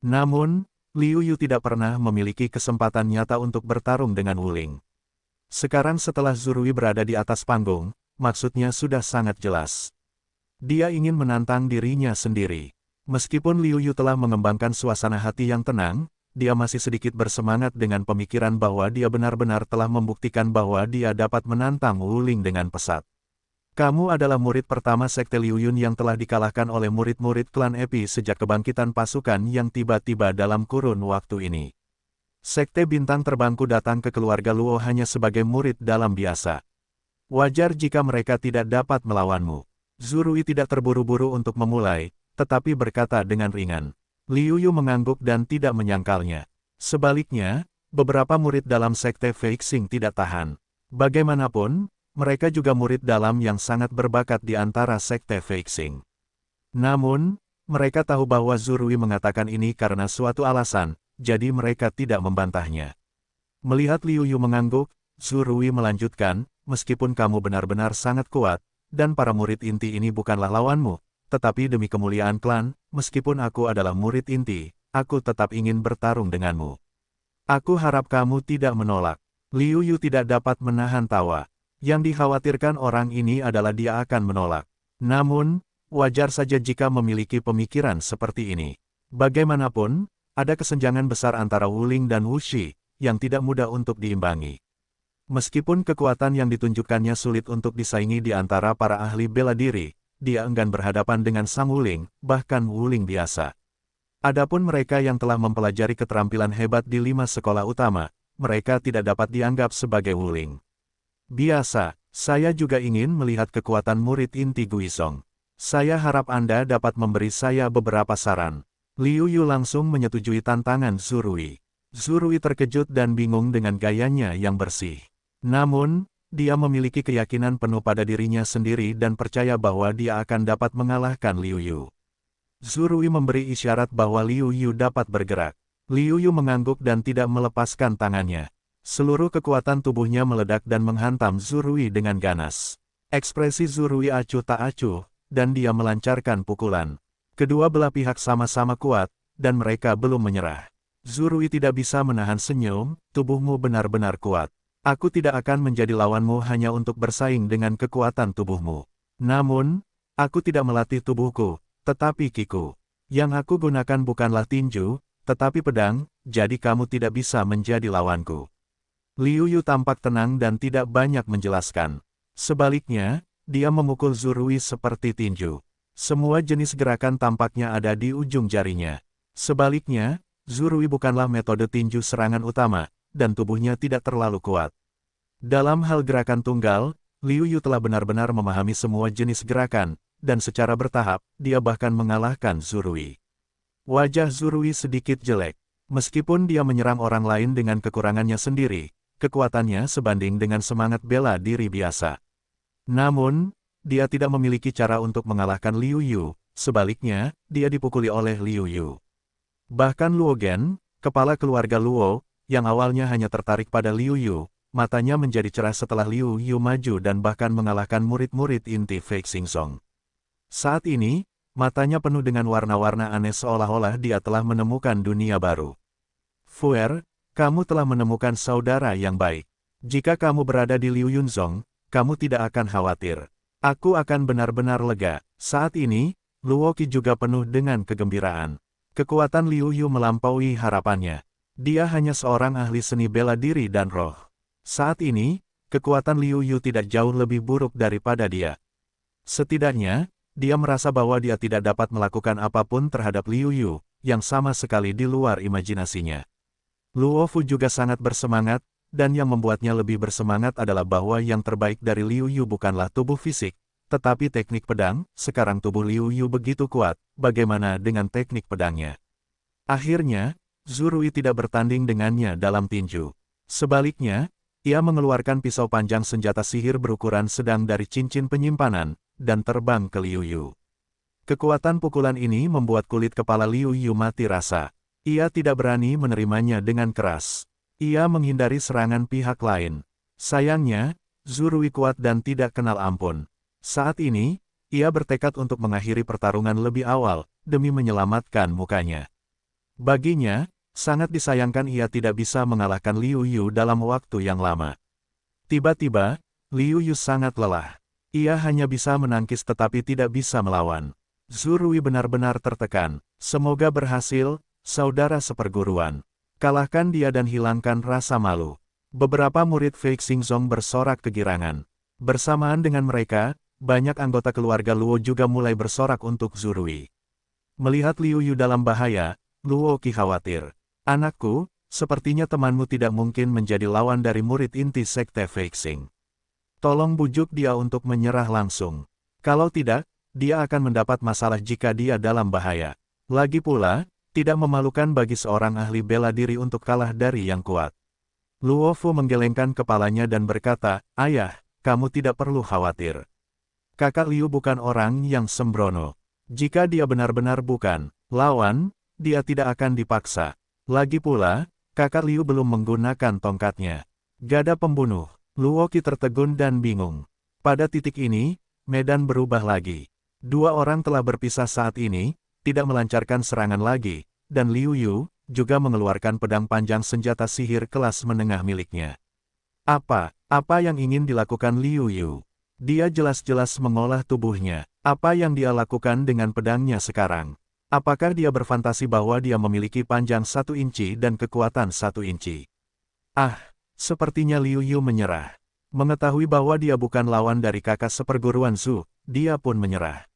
S1: Namun, Liu Yu tidak pernah memiliki kesempatan nyata untuk bertarung dengan Wu Ling. Sekarang setelah Zurui berada di atas panggung, maksudnya sudah sangat jelas. Dia ingin menantang dirinya sendiri. Meskipun Liu Yu telah mengembangkan suasana hati yang tenang, dia masih sedikit bersemangat dengan pemikiran bahwa dia benar-benar telah membuktikan bahwa dia dapat menantang Wu Ling dengan pesat. Kamu adalah murid pertama Sekte Liu Yun yang telah dikalahkan oleh murid-murid klan Epi sejak kebangkitan pasukan yang tiba-tiba dalam kurun waktu ini. Sekte Bintang Terbangku datang ke keluarga Luo hanya sebagai murid dalam biasa. Wajar jika mereka tidak dapat melawanmu. Zurui tidak terburu-buru untuk memulai, tetapi berkata dengan ringan. Liu Yu mengangguk dan tidak menyangkalnya. Sebaliknya, beberapa murid dalam Sekte Fei Xing tidak tahan. Bagaimanapun, mereka juga murid dalam yang sangat berbakat di antara Sekte Fei Xing. Namun, mereka tahu bahwa Zurui mengatakan ini karena suatu alasan, jadi mereka tidak membantahnya. Melihat Liu Yu mengangguk, Zurui melanjutkan, meskipun kamu benar-benar sangat kuat, dan para murid inti ini bukanlah lawanmu, tetapi demi kemuliaan klan, meskipun aku adalah murid inti, aku tetap ingin bertarung denganmu. Aku harap kamu tidak menolak. Liu Yu tidak dapat menahan tawa. Yang dikhawatirkan orang ini adalah dia akan menolak. Namun, wajar saja jika memiliki pemikiran seperti ini. Bagaimanapun, ada kesenjangan besar antara Wu Ling dan Wu Shi, yang tidak mudah untuk diimbangi. Meskipun kekuatan yang ditunjukkannya sulit untuk disaingi di antara para ahli bela diri, dia enggan berhadapan dengan Sang Wu Ling, bahkan Wu Ling biasa. Adapun mereka yang telah mempelajari keterampilan hebat di 5 sekolah utama, mereka tidak dapat dianggap sebagai Wu Ling. Biasa, saya juga ingin melihat kekuatan murid inti Guizhong. Saya harap Anda dapat memberi saya beberapa saran. Liu Yu langsung menyetujui tantangan Zurui. Zurui terkejut dan bingung dengan gayanya yang bersih. Namun, dia memiliki keyakinan penuh pada dirinya sendiri dan percaya bahwa dia akan dapat mengalahkan Liu Yu. Zurui memberi isyarat bahwa Liu Yu dapat bergerak. Liu Yu mengangguk dan tidak melepaskan tangannya. Seluruh kekuatan tubuhnya meledak dan menghantam Zurui dengan ganas. Ekspresi Zurui acuh tak acuh, dan dia melancarkan pukulan. Kedua belah pihak sama-sama kuat, dan mereka belum menyerah. Zurui tidak bisa menahan senyum, tubuhmu benar-benar kuat. Aku tidak akan menjadi lawanmu hanya untuk bersaing dengan kekuatan tubuhmu. Namun, aku tidak melatih tubuhku, tetapi kiku. Yang aku gunakan bukanlah tinju, tetapi pedang, jadi kamu tidak bisa menjadi lawanku. Liu Yu tampak tenang dan tidak banyak menjelaskan. Sebaliknya, dia memukul Zurui seperti tinju. Semua jenis gerakan tampaknya ada di ujung jarinya. Sebaliknya, Zurui bukanlah metode tinju serangan utama, dan tubuhnya tidak terlalu kuat. Dalam hal gerakan tunggal, Liu Yu telah benar-benar memahami semua jenis gerakan, dan secara bertahap, dia bahkan mengalahkan Zurui. Wajah Zurui sedikit jelek. Meskipun dia menyerang orang lain dengan kekurangannya sendiri, kekuatannya sebanding dengan semangat bela diri biasa. Namun, dia tidak memiliki cara untuk mengalahkan Liu Yu, sebaliknya, dia dipukuli oleh Liu Yu. Bahkan Luo Gen, kepala keluarga Luo, yang awalnya hanya tertarik pada Liu Yu, matanya menjadi cerah setelah Liu Yu maju dan bahkan mengalahkan murid-murid inti Fei Xingzong. Saat ini, matanya penuh dengan warna-warna aneh seolah-olah dia telah menemukan dunia baru. Fuer, kamu telah menemukan saudara yang baik. Jika kamu berada di Liu Yunzong, kamu tidak akan khawatir. Aku akan benar-benar lega. Saat ini, Luo Qi juga penuh dengan kegembiraan. Kekuatan Liu Yu melampaui harapannya. Dia hanya seorang ahli seni bela diri dan roh. Saat ini, kekuatan Liu Yu tidak jauh lebih buruk daripada dia. Setidaknya, dia merasa bahwa dia tidak dapat melakukan apapun terhadap Liu Yu, yang sama sekali di luar imajinasinya. Luo Fu juga sangat bersemangat, dan yang membuatnya lebih bersemangat adalah bahwa yang terbaik dari Liu Yu bukanlah tubuh fisik, tetapi teknik pedang. Sekarang tubuh Liu Yu begitu kuat, bagaimana dengan teknik pedangnya? Akhirnya, Zurui tidak bertanding dengannya dalam tinju. Sebaliknya, ia mengeluarkan pisau panjang senjata sihir berukuran sedang dari cincin penyimpanan, dan terbang ke Liu Yu. Kekuatan pukulan ini membuat kulit kepala Liu Yu mati rasa. Ia tidak berani menerimanya dengan keras. Ia menghindari serangan pihak lain. Sayangnya, Zurui kuat dan tidak kenal ampun. Saat ini, ia bertekad untuk mengakhiri pertarungan lebih awal, demi menyelamatkan mukanya. Baginya, sangat disayangkan ia tidak bisa mengalahkan Liu Yu dalam waktu yang lama. Tiba-tiba, Liu Yu sangat lelah. Ia hanya bisa menangkis tetapi tidak bisa melawan. Zurui benar-benar tertekan. Semoga berhasil, saudara seperguruan. Kalahkan dia dan hilangkan rasa malu. Beberapa murid Fei Xingzong bersorak kegirangan. Bersamaan dengan mereka, banyak anggota keluarga Luo juga mulai bersorak untuk Zurui. Melihat Liu Yu dalam bahaya, Luo Qi khawatir. Anakku, sepertinya temanmu tidak mungkin menjadi lawan dari murid inti Sekte Fei Xing. Tolong bujuk dia untuk menyerah langsung. Kalau tidak, dia akan mendapat masalah jika dia dalam bahaya. Lagi pula, tidak memalukan bagi seorang ahli bela diri untuk kalah dari yang kuat. Luo Fu menggelengkan kepalanya dan berkata, "Ayah, kamu tidak perlu khawatir. Kakak Liu bukan orang yang sembrono. Jika dia benar-benar bukan lawan, dia tidak akan dipaksa. Lagi pula, kakak Liu belum menggunakan tongkatnya." Gada pembunuh. Luo Qi tertegun dan bingung. Pada titik ini, medan berubah lagi. Dua orang telah berpisah saat ini, tidak melancarkan serangan lagi, dan Liu Yu juga mengeluarkan pedang panjang senjata sihir kelas menengah miliknya. Apa yang ingin dilakukan Liu Yu? Dia jelas-jelas mengolah tubuhnya. Apa yang dia lakukan dengan pedangnya sekarang? Apakah dia berfantasi bahwa dia memiliki panjang 1 inci dan kekuatan 1 inci? Sepertinya Liu Yu menyerah. Mengetahui bahwa dia bukan lawan dari kakak seperguruan Zhu, dia pun menyerah.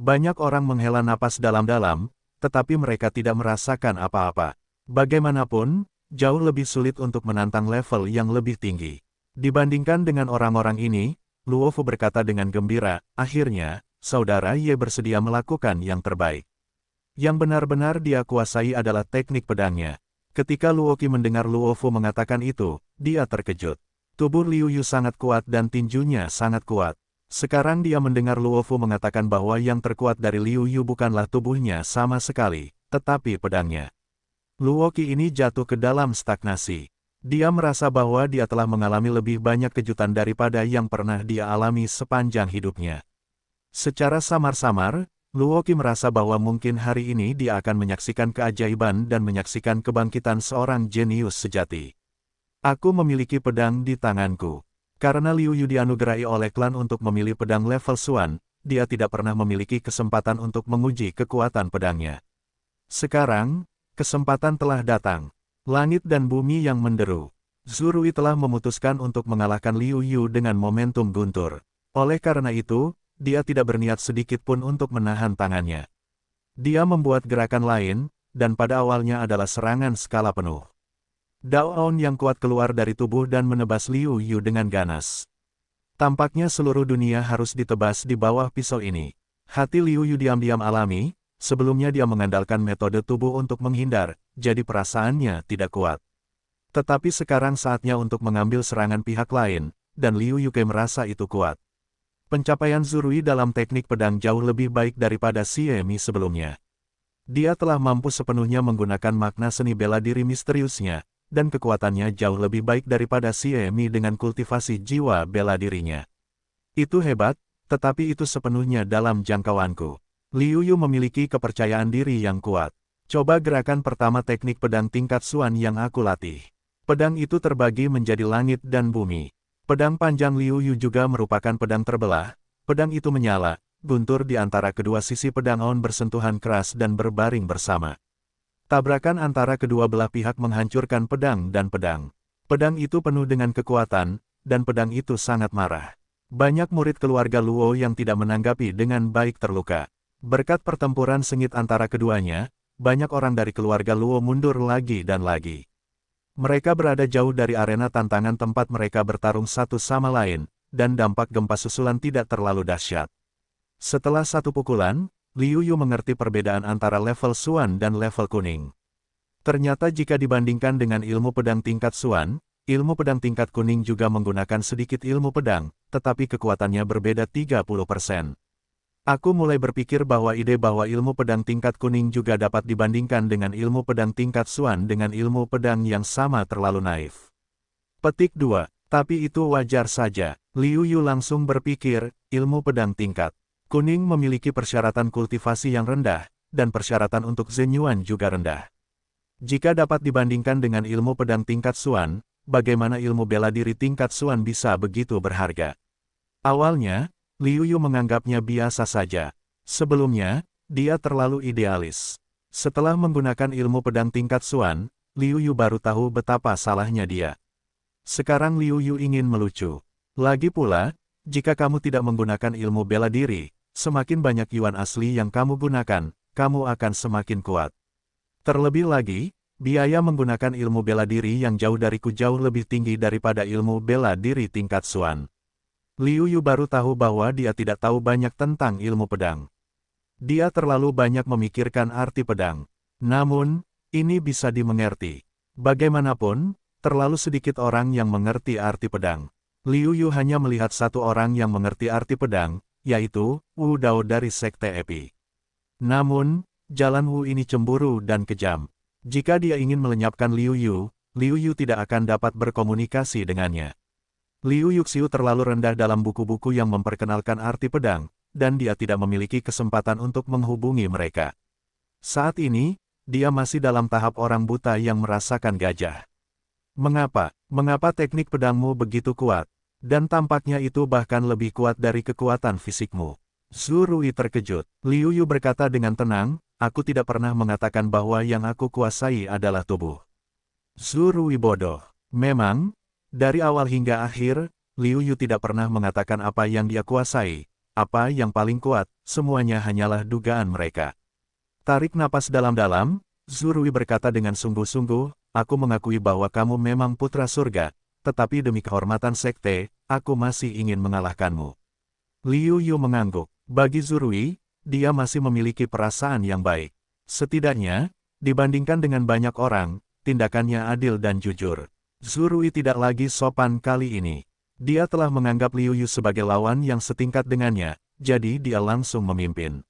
S1: Banyak orang menghela napas dalam-dalam, tetapi mereka tidak merasakan apa-apa. Bagaimanapun, jauh lebih sulit untuk menantang level yang lebih tinggi. Dibandingkan dengan orang-orang ini, Luo Fu berkata dengan gembira, "Akhirnya, saudara Ye bersedia melakukan yang terbaik." Yang benar-benar dia kuasai adalah teknik pedangnya. Ketika Luo Qi mendengar Luo Fu mengatakan itu, dia terkejut. Tubuh Liu Yu sangat kuat dan tinjunya sangat kuat. Sekarang dia mendengar Luo Fu mengatakan bahwa yang terkuat dari Liu Yu bukanlah tubuhnya sama sekali, tetapi pedangnya. Luo Qi ini jatuh ke dalam stagnasi. Dia merasa bahwa dia telah mengalami lebih banyak kejutan daripada yang pernah dia alami sepanjang hidupnya. Secara samar-samar, Luo Qi merasa bahwa mungkin hari ini dia akan menyaksikan keajaiban dan menyaksikan kebangkitan seorang jenius sejati. Aku memiliki pedang di tanganku. Karena Liu Yu dianugerahi oleh klan untuk memilih pedang level Xuan, dia tidak pernah memiliki kesempatan untuk menguji kekuatan pedangnya. Sekarang, kesempatan telah datang. Langit dan bumi yang menderu. Zurui telah memutuskan untuk mengalahkan Liu Yu dengan momentum guntur. Oleh karena itu, dia tidak berniat sedikit pun untuk menahan tangannya. Dia membuat gerakan lain, dan pada awalnya adalah serangan skala penuh. Daon yang kuat keluar dari tubuh dan menebas Liu Yu dengan ganas. Tampaknya seluruh dunia harus ditebas di bawah pisau ini. Hati Liu Yu diam-diam alami, sebelumnya dia mengandalkan metode tubuh untuk menghindar, jadi perasaannya tidak kuat. Tetapi sekarang saatnya untuk mengambil serangan pihak lain, dan Liu Yu merasa itu kuat. Pencapaian Zurui dalam teknik pedang jauh lebih baik daripada Xie Mi sebelumnya. Dia telah mampu sepenuhnya menggunakan makna seni bela diri misteriusnya, dan kekuatannya jauh lebih baik daripada Xie Mi dengan kultivasi jiwa bela dirinya. Itu hebat, tetapi itu sepenuhnya dalam jangkauanku. Liu Yu memiliki kepercayaan diri yang kuat. Coba gerakan pertama teknik pedang tingkat Xuan yang aku latih. Pedang itu terbagi menjadi langit dan bumi. Pedang panjang Liu Yu juga merupakan pedang terbelah. Pedang itu menyala, guntur di antara kedua sisi pedang On bersentuhan keras dan berbaring bersama. Tabrakan antara kedua belah pihak menghancurkan pedang dan pedang. Pedang itu penuh dengan kekuatan, dan pedang itu sangat marah. Banyak murid keluarga Luo yang tidak menanggapi dengan baik terluka. Berkat pertempuran sengit antara keduanya, banyak orang dari keluarga Luo mundur lagi dan lagi. Mereka berada jauh dari arena tantangan tempat mereka bertarung satu sama lain, dan dampak gempa susulan tidak terlalu dahsyat. Setelah satu pukulan, Liu Yu mengerti perbedaan antara level Xuan dan level kuning. Ternyata jika dibandingkan dengan ilmu pedang tingkat Xuan, ilmu pedang tingkat kuning juga menggunakan sedikit ilmu pedang, tetapi kekuatannya berbeda 30%. Aku mulai berpikir bahwa ide bahwa ilmu pedang tingkat kuning juga dapat dibandingkan dengan ilmu pedang tingkat Xuan dengan ilmu pedang yang sama terlalu naif. Petik 2. Tapi itu wajar saja. Liu Yu langsung berpikir, ilmu pedang tingkat kuning memiliki persyaratan kultivasi yang rendah, dan persyaratan untuk Zhenyuan juga rendah. Jika dapat dibandingkan dengan ilmu pedang tingkat Xuan, bagaimana ilmu bela diri tingkat Xuan bisa begitu berharga? Awalnya, Liu Yu menganggapnya biasa saja. Sebelumnya, dia terlalu idealis. Setelah menggunakan ilmu pedang tingkat Xuan, Liu Yu baru tahu betapa salahnya dia. Sekarang Liu Yu ingin melucu. Lagi pula, jika kamu tidak menggunakan ilmu bela diri, semakin banyak yuan asli yang kamu gunakan, kamu akan semakin kuat. Terlebih lagi, biaya menggunakan ilmu bela diri yang jauh dariku jauh lebih tinggi daripada ilmu bela diri tingkat Xuan. Liu Yu baru tahu bahwa dia tidak tahu banyak tentang ilmu pedang. Dia terlalu banyak memikirkan arti pedang. Namun, ini bisa dimengerti. Bagaimanapun, terlalu sedikit orang yang mengerti arti pedang. Liu Yu hanya melihat satu orang yang mengerti arti pedang, yaitu Wu Dao dari Sekte Epi. Namun, jalan Wu ini cemburu dan kejam. Jika dia ingin melenyapkan Liu Yu tidak akan dapat berkomunikasi dengannya. Liu Yuxiu terlalu rendah dalam buku-buku yang memperkenalkan arti pedang, dan dia tidak memiliki kesempatan untuk menghubungi mereka. Saat ini, dia masih dalam tahap orang buta yang merasakan gajah. Mengapa? Mengapa teknik pedangmu begitu kuat? Dan tampaknya itu bahkan lebih kuat dari kekuatan fisikmu. Zurui terkejut. Liu Yu berkata dengan tenang, aku tidak pernah mengatakan bahwa yang aku kuasai adalah tubuh. Zurui bodoh. Memang, dari awal hingga akhir, Liu Yu tidak pernah mengatakan apa yang dia kuasai, apa yang paling kuat, semuanya hanyalah dugaan mereka. Tarik napas dalam-dalam, Zurui berkata dengan sungguh-sungguh, aku mengakui bahwa kamu memang putra surga, tetapi demi kehormatan sekte, aku masih ingin mengalahkanmu. Liu Yu mengangguk. Bagi Zurui, dia masih memiliki perasaan yang baik. Setidaknya, dibandingkan dengan banyak orang, tindakannya adil dan jujur. Zurui tidak lagi sopan kali ini. Dia telah menganggap Liu Yu sebagai lawan yang setingkat dengannya, jadi dia langsung memimpin.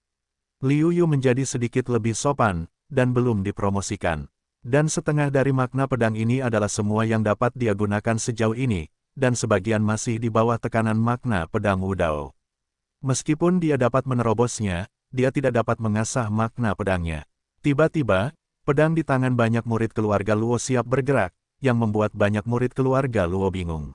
S1: Liu Yu menjadi sedikit lebih sopan, dan belum dipromosikan. Dan setengah dari makna pedang ini adalah semua yang dapat dia gunakan sejauh ini, dan sebagian masih di bawah tekanan makna pedang Wu Dao. Meskipun dia dapat menerobosnya, dia tidak dapat mengasah makna pedangnya. Tiba-tiba, pedang di tangan banyak murid keluarga Luo siap bergerak, yang membuat banyak murid keluarga Luo bingung.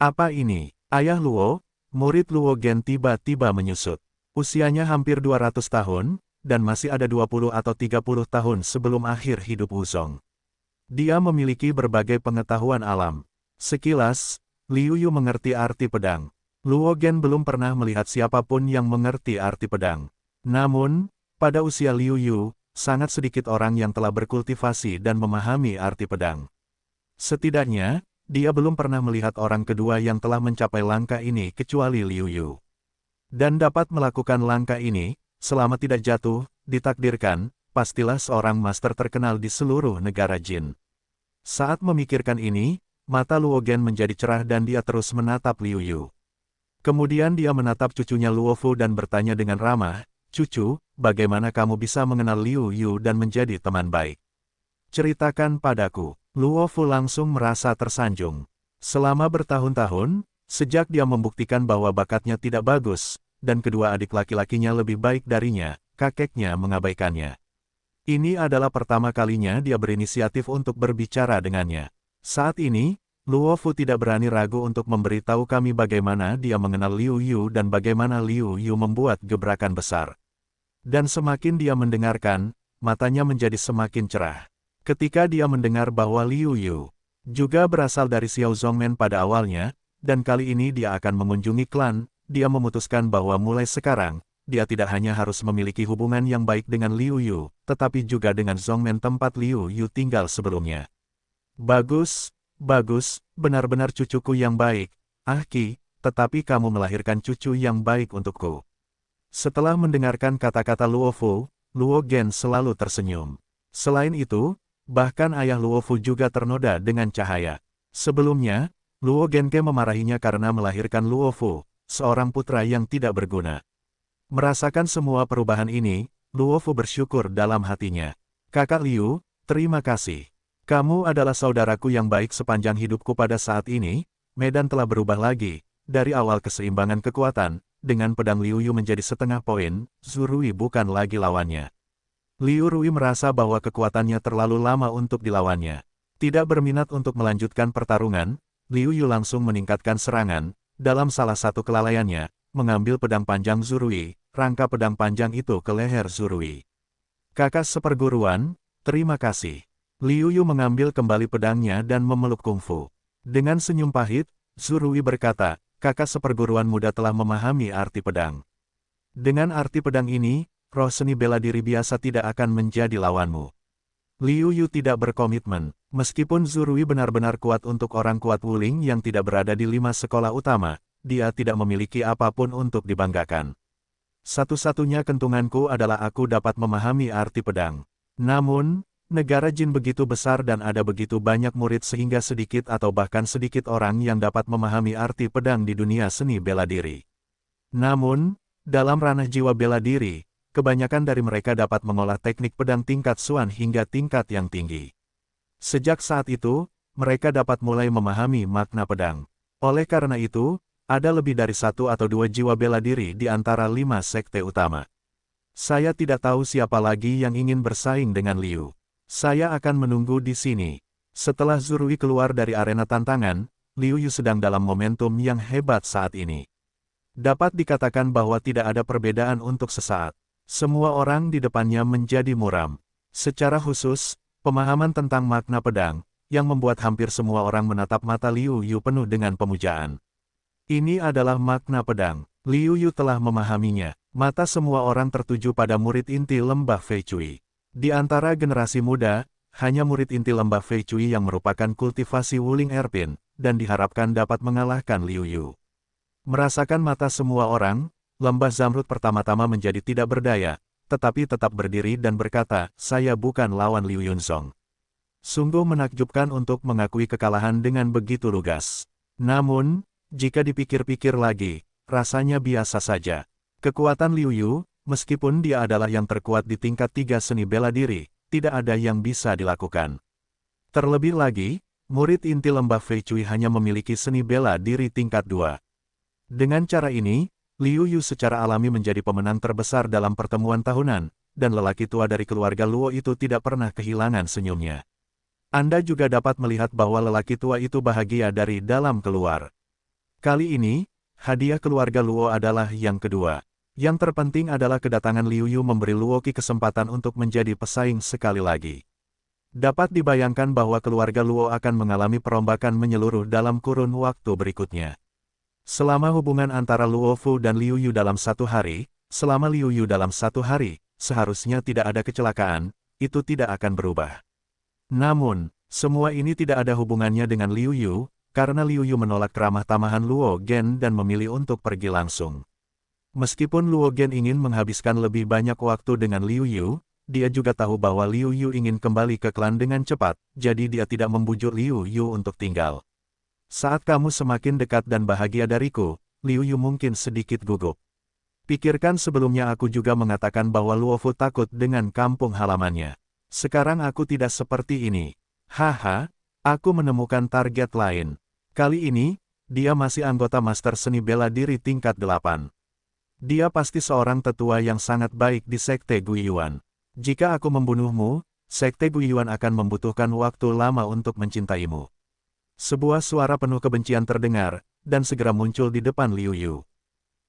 S1: Apa ini? Ayah Luo, murid Luo Gen tiba-tiba menyusut. Usianya hampir 200 tahun, dan masih ada 20 atau 30 tahun sebelum akhir hidup Wuzong. Dia memiliki berbagai pengetahuan alam. Sekilas, Liu Yu mengerti arti pedang. Luo Gen belum pernah melihat siapapun yang mengerti arti pedang. Namun, pada usia Liu Yu, sangat sedikit orang yang telah berkultivasi dan memahami arti pedang. Setidaknya, dia belum pernah melihat orang kedua yang telah mencapai langkah ini kecuali Liu Yu. Dan dapat melakukan langkah ini, selama tidak jatuh, ditakdirkan, pastilah seorang master terkenal di seluruh negara Jin. Saat memikirkan ini, mata Luo Gen menjadi cerah dan dia terus menatap Liu Yu. Kemudian dia menatap cucunya Luo Fu dan bertanya dengan ramah, "Cucu, bagaimana kamu bisa mengenal Liu Yu dan menjadi teman baik? Ceritakan padaku." Luo Fu langsung merasa tersanjung. Selama bertahun-tahun, sejak dia membuktikan bahwa bakatnya tidak bagus, dan kedua adik laki-lakinya lebih baik darinya, kakeknya mengabaikannya. Ini adalah pertama kalinya dia berinisiatif untuk berbicara dengannya. Saat ini, Luo Fu tidak berani ragu untuk memberitahu kami bagaimana dia mengenal Liu Yu dan bagaimana Liu Yu membuat gebrakan besar. Dan semakin dia mendengarkan, matanya menjadi semakin cerah. Ketika dia mendengar bahwa Liu Yu juga berasal dari Xiao Zongmen pada awalnya, dan kali ini dia akan mengunjungi klan, dia memutuskan bahwa mulai sekarang, dia tidak hanya harus memiliki hubungan yang baik dengan Liu Yu, tetapi juga dengan Zongmen tempat Liu Yu tinggal sebelumnya. Bagus, bagus, benar-benar cucuku yang baik, Qi, tetapi kamu melahirkan cucu yang baik untukku. Setelah mendengarkan kata-kata Luo Fu, Luo Gen selalu tersenyum. Selain itu, bahkan ayah Luo Fu juga ternoda dengan cahaya. Sebelumnya, Luo Genke memarahinya karena melahirkan Luo Fu, seorang putra yang tidak berguna. Merasakan semua perubahan ini, Luo Fu bersyukur dalam hatinya. "Kakak Liu, terima kasih. Kamu adalah saudaraku yang baik sepanjang hidupku pada saat ini." Medan telah berubah lagi. Dari awal keseimbangan kekuatan, dengan pedang Liu Yu menjadi setengah poin, Zhu Rui bukan lagi lawannya. Liu Rui merasa bahwa kekuatannya terlalu lama untuk dilawannya. Tidak berminat untuk melanjutkan pertarungan, Liu Yu langsung meningkatkan serangan. Dalam salah satu kelalaiannya, mengambil pedang panjang Zhu Rui, rangka pedang panjang itu ke leher Zhu Rui. "Kakak seperguruan, terima kasih." Liu Yu mengambil kembali pedangnya dan memeluk kungfu. Dengan senyum pahit, Zhu Rui berkata, "Kakak seperguruan muda telah memahami arti pedang. Dengan arti pedang ini, roh seni bela diri biasa tidak akan menjadi lawanmu." Liu Yu tidak berkomitmen. Meskipun Zhu Rui benar-benar kuat untuk orang kuat Wuling yang tidak berada di 5 sekolah utama, dia tidak memiliki apapun untuk dibanggakan. "Satu-satunya kentunganku adalah aku dapat memahami arti pedang. Namun, negara Jin begitu besar dan ada begitu banyak murid sehingga sedikit atau bahkan sedikit orang yang dapat memahami arti pedang di dunia seni bela diri. Namun, dalam ranah jiwa bela diri, kebanyakan dari mereka dapat mengolah teknik pedang tingkat Xuan hingga tingkat yang tinggi. Sejak saat itu, mereka dapat mulai memahami makna pedang. Oleh karena itu, ada lebih dari 1 atau 2 jiwa bela diri di antara 5 sekte utama. Saya tidak tahu siapa lagi yang ingin bersaing dengan Liu. Saya akan menunggu di sini." Setelah Zhu Rui keluar dari arena tantangan, Liu Yu sedang dalam momentum yang hebat saat ini. Dapat dikatakan bahwa tidak ada perbedaan untuk sesaat. Semua orang di depannya menjadi muram. Secara khusus, pemahaman tentang makna pedang, yang membuat hampir semua orang menatap mata Liu Yu penuh dengan pemujaan. Ini adalah makna pedang. Liu Yu telah memahaminya. Mata semua orang tertuju pada murid inti Lembah Fei Cui. Di antara generasi muda, hanya murid inti Lembah Fei Cui yang merupakan kultivasi Wuling Erpin, dan diharapkan dapat mengalahkan Liu Yu. Merasakan mata semua orang, Lembah Zamrud pertama-tama menjadi tidak berdaya, tetapi tetap berdiri dan berkata, "Saya bukan lawan Liu Yunzong." Sungguh menakjubkan untuk mengakui kekalahan dengan begitu lugas. Namun, jika dipikir-pikir lagi, rasanya biasa saja. Kekuatan Liu Yu, meskipun dia adalah yang terkuat di tingkat 3 seni bela diri, tidak ada yang bisa dilakukan. Terlebih lagi, murid inti Lembah Fei Cui hanya memiliki seni bela diri tingkat 2. Dengan cara ini, Liu Yu secara alami menjadi pemenang terbesar dalam pertemuan tahunan, dan lelaki tua dari keluarga Luo itu tidak pernah kehilangan senyumnya. Anda juga dapat melihat bahwa lelaki tua itu bahagia dari dalam keluar. Kali ini, hadiah keluarga Luo adalah yang kedua. Yang terpenting adalah kedatangan Liu Yu memberi Luo Qi kesempatan untuk menjadi pesaing sekali lagi. Dapat dibayangkan bahwa keluarga Luo akan mengalami perombakan menyeluruh dalam kurun waktu berikutnya. Selama hubungan antara Luo Fu dan Liu Yu dalam 1 hari, selama Liu Yu dalam 1 hari, seharusnya tidak ada kecelakaan, itu tidak akan berubah. Namun, semua ini tidak ada hubungannya dengan Liu Yu, karena Liu Yu menolak keramah tamahan Luo Gen dan memilih untuk pergi langsung. Meskipun Luo Gen ingin menghabiskan lebih banyak waktu dengan Liu Yu, dia juga tahu bahwa Liu Yu ingin kembali ke klan dengan cepat, jadi dia tidak membujuk Liu Yu untuk tinggal. Saat kamu semakin dekat dan bahagia dariku, Liu Yu mungkin sedikit gugup. Pikirkan sebelumnya aku juga mengatakan bahwa Luofu takut dengan kampung halamannya. Sekarang aku tidak seperti ini. Haha, aku menemukan target lain. Kali ini, dia masih anggota Master Seni Bela Diri tingkat 8. Dia pasti seorang tetua yang sangat baik di Sekte Guiyuan. Jika aku membunuhmu, Sekte Guiyuan akan membutuhkan waktu lama untuk mencintaimu. Sebuah suara penuh kebencian terdengar, dan segera muncul di depan Liu Yu.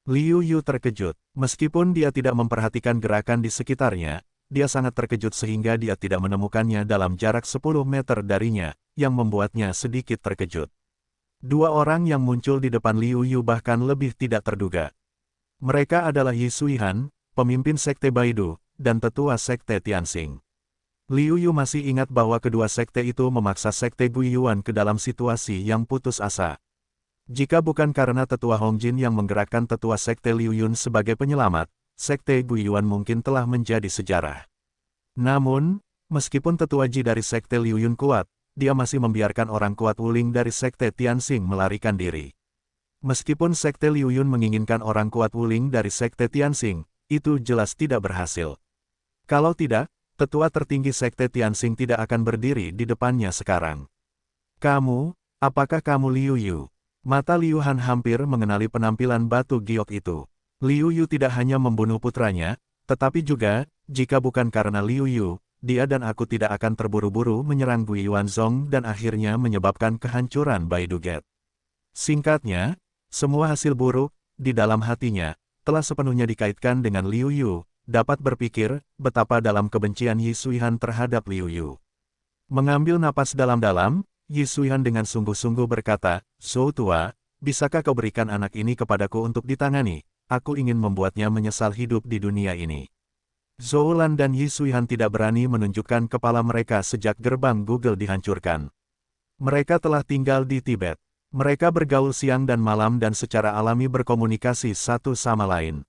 S1: Liu Yu terkejut. Meskipun dia tidak memperhatikan gerakan di sekitarnya, dia sangat terkejut sehingga dia tidak menemukannya dalam jarak 10 meter darinya, yang membuatnya sedikit terkejut. Dua orang yang muncul di depan Liu Yu bahkan lebih tidak terduga. Mereka adalah Yi Suihan, pemimpin Sekte Baidu, dan tetua Sekte Tianxing. Liu Yu masih ingat bahwa kedua sekte itu memaksa Sekte Guiyuan ke dalam situasi yang putus asa. Jika bukan karena tetua Hongjin yang menggerakkan tetua Sekte Liu Yun sebagai penyelamat, Sekte Guiyuan mungkin telah menjadi sejarah. Namun, meskipun tetua Ji dari Sekte Liu Yun kuat, dia masih membiarkan orang kuat Wuling dari Sekte Tianxing melarikan diri. Meskipun Sekte Liu Yun menginginkan orang kuat Wuling dari Sekte Tianxing, itu jelas tidak berhasil. Kalau tidak, tetua tertinggi Sekte Tianxing tidak akan berdiri di depannya sekarang. Apakah kamu Liu Yu? Mata Liu Han hampir mengenali penampilan batu giok itu. Liu Yu tidak hanya membunuh putranya, tetapi juga, jika bukan karena Liu Yu, dia dan aku tidak akan terburu-buru menyerang Guiyuan Zong dan akhirnya menyebabkan kehancuran Baidu Gate. Singkatnya, semua hasil buruk, di dalam hatinya, telah sepenuhnya dikaitkan dengan Liu Yu, dapat berpikir, betapa dalam kebencian Yi Suihan terhadap Liu Yu. Mengambil napas dalam-dalam, Yi Suihan dengan sungguh-sungguh berkata, "Zhou tua, bisakah kau berikan anak ini kepadaku untuk ditangani? Aku ingin membuatnya menyesal hidup di dunia ini." Zhou Lan dan Yi Suihan tidak berani menunjukkan kepala mereka sejak gerbang Google dihancurkan. Mereka telah tinggal di Tibet. Mereka bergaul siang dan malam dan secara alami berkomunikasi satu sama lain.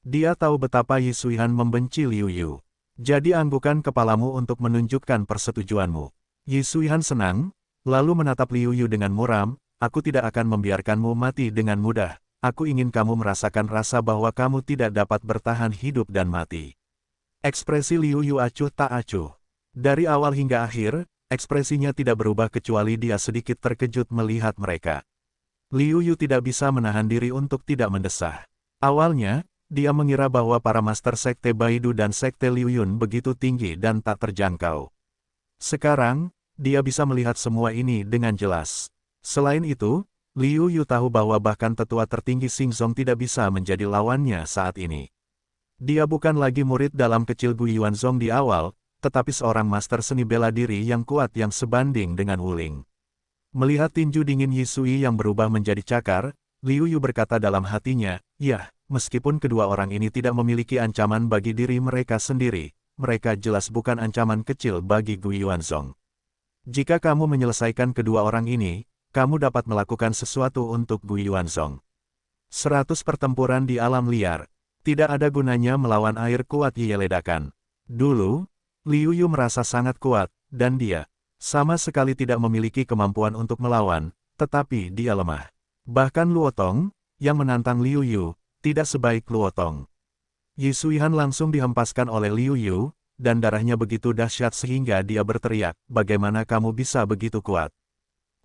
S1: Dia tahu betapa Yi Suihan membenci Liu Yu. Jadi anggukan kepalamu untuk menunjukkan persetujuanmu. Yi Suihan senang, lalu menatap Liu Yu dengan muram, "Aku tidak akan membiarkanmu mati dengan mudah. Aku ingin kamu merasakan rasa bahwa kamu tidak dapat bertahan hidup dan mati." Ekspresi Liu Yu acuh tak acuh. Dari awal hingga akhir, ekspresinya tidak berubah kecuali dia sedikit terkejut melihat mereka. Liu Yu tidak bisa menahan diri untuk tidak mendesah. Awalnya, dia mengira bahwa para master Sekte Baidu dan Sekte Liu Yun begitu tinggi dan tak terjangkau. Sekarang, dia bisa melihat semua ini dengan jelas. Selain itu, Liu Yu tahu bahwa bahkan tetua tertinggi Xingzong tidak bisa menjadi lawannya saat ini. Dia bukan lagi murid dalam kecil Guiyuan Zong di awal, tetapi seorang master seni bela diri yang kuat yang sebanding dengan Wuling. Melihat tinju dingin Yi Sui yang berubah menjadi cakar, Liu Yu berkata dalam hatinya, "Yah, meskipun kedua orang ini tidak memiliki ancaman bagi diri mereka sendiri, mereka jelas bukan ancaman kecil bagi Guiyuan Zong. Jika kamu menyelesaikan kedua orang ini, kamu dapat melakukan sesuatu untuk Guiyuan Zong. 100 pertempuran di alam liar, tidak ada gunanya melawan air kuat Yi ledakan." Dulu, Liu Yu merasa sangat kuat, dan dia sama sekali tidak memiliki kemampuan untuk melawan, tetapi dia lemah. Bahkan Luo Tong, yang menantang Liu Yu, tidak sebaik Luo Tong. Yi Suihan langsung dihempaskan oleh Liu Yu, dan darahnya begitu dahsyat sehingga dia berteriak, "Bagaimana kamu bisa begitu kuat?"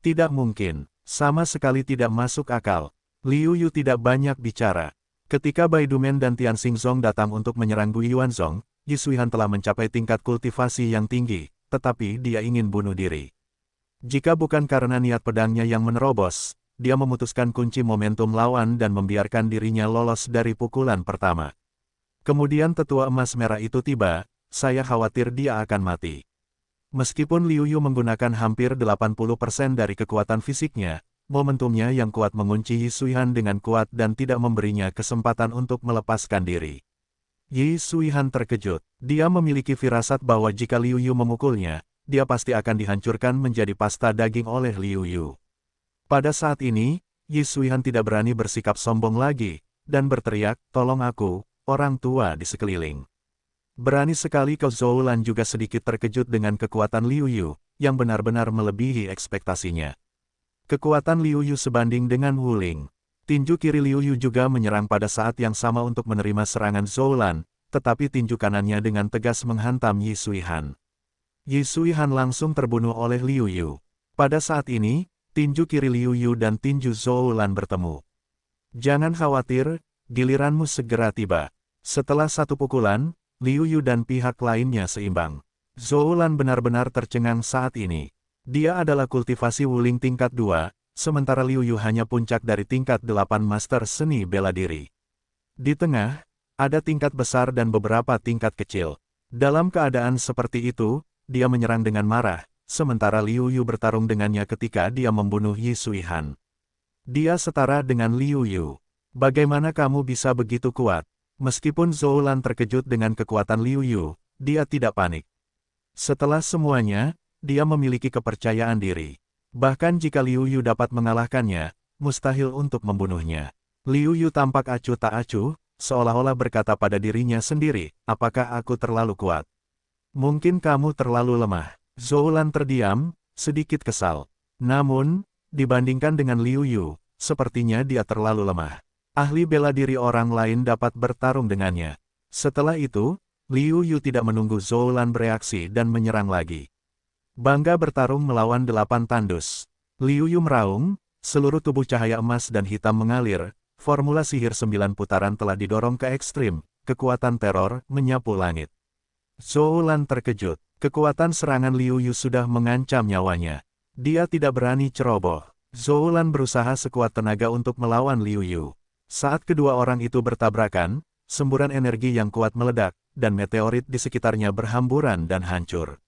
S1: Tidak mungkin, sama sekali tidak masuk akal. Liu Yu tidak banyak bicara. Ketika Baidumen dan Tianxing Zong datang untuk menyerang Guiyuan Zong, Yi Suihan telah mencapai tingkat kultivasi yang tinggi, tetapi dia ingin bunuh diri. Jika bukan karena niat pedangnya yang menerobos, dia memutuskan kunci momentum lawan dan membiarkan dirinya lolos dari pukulan pertama. Kemudian tetua emas merah itu tiba, saya khawatir dia akan mati. Meskipun Liu Yu menggunakan hampir 80% dari kekuatan fisiknya, momentumnya yang kuat mengunci Yi Suihan dengan kuat dan tidak memberinya kesempatan untuk melepaskan diri. Yi Suihan terkejut. Dia memiliki firasat bahwa jika Liu Yu memukulnya, dia pasti akan dihancurkan menjadi pasta daging oleh Liu Yu. Pada saat ini, Yi Suihan tidak berani bersikap sombong lagi, dan berteriak, "Tolong aku, orang tua di sekeliling." Berani sekali kau. Zhou Lan juga sedikit terkejut dengan kekuatan Liu Yu, yang benar-benar melebihi ekspektasinya. Kekuatan Liu Yu sebanding dengan Wu Ling. Tinju kiri Liu Yu juga menyerang pada saat yang sama untuk menerima serangan Zhou Lan, tetapi tinju kanannya dengan tegas menghantam Yi Suihan. Yi Suihan langsung terbunuh oleh Liu Yu. Pada saat ini, tinju kiri Liu Yu dan tinju Zhou Lan bertemu. Jangan khawatir, giliranmu segera tiba. Setelah satu pukulan, Liu Yu dan pihak lainnya seimbang. Zhou Lan benar-benar tercengang saat ini. Dia adalah kultivasi Wuling tingkat 2, sementara Liu Yu hanya puncak dari tingkat 8 master seni bela diri. Di tengah, ada tingkat besar dan beberapa tingkat kecil. Dalam keadaan seperti itu, dia menyerang dengan marah, sementara Liu Yu bertarung dengannya ketika dia membunuh Yi Suihan. Dia setara dengan Liu Yu. Bagaimana kamu bisa begitu kuat? Meskipun Zhou Lan terkejut dengan kekuatan Liu Yu, dia tidak panik. Setelah semuanya, dia memiliki kepercayaan diri. Bahkan jika Liu Yu dapat mengalahkannya, mustahil untuk membunuhnya. Liu Yu tampak acuh tak acuh, seolah-olah berkata pada dirinya sendiri, apakah aku terlalu kuat? Mungkin kamu terlalu lemah. Zhou Lan terdiam, sedikit kesal. Namun, dibandingkan dengan Liu Yu, sepertinya dia terlalu lemah. Ahli bela diri orang lain dapat bertarung dengannya. Setelah itu, Liu Yu tidak menunggu Zhou Lan bereaksi dan menyerang lagi. Bangga bertarung melawan 8 tandus. Liu Yu meraung, seluruh tubuh cahaya emas dan hitam mengalir, formula sihir 9 putaran telah didorong ke ekstrim, kekuatan teror menyapu langit. Zhou Lan terkejut, kekuatan serangan Liu Yu sudah mengancam nyawanya. Dia tidak berani ceroboh. Zhou Lan berusaha sekuat tenaga untuk melawan Liu Yu. Saat kedua orang itu bertabrakan, semburan energi yang kuat meledak, dan meteorit di sekitarnya berhamburan dan hancur.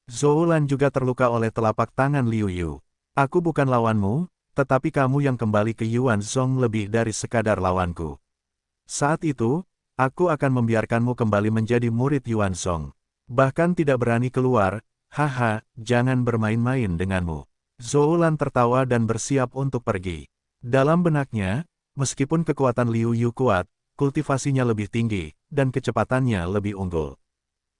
S1: Zhou Lan juga terluka oleh telapak tangan Liu Yu. Aku bukan lawanmu, tetapi kamu yang kembali ke Yuan Zhong lebih dari sekadar lawanku. Saat itu, aku akan membiarkanmu kembali menjadi murid Yuan Zhong. Bahkan tidak berani keluar, haha, jangan bermain-main denganmu. Zhou Lan tertawa dan bersiap untuk pergi. Dalam benaknya, meskipun kekuatan Liu Yu kuat, kultivasinya lebih tinggi, dan kecepatannya lebih unggul.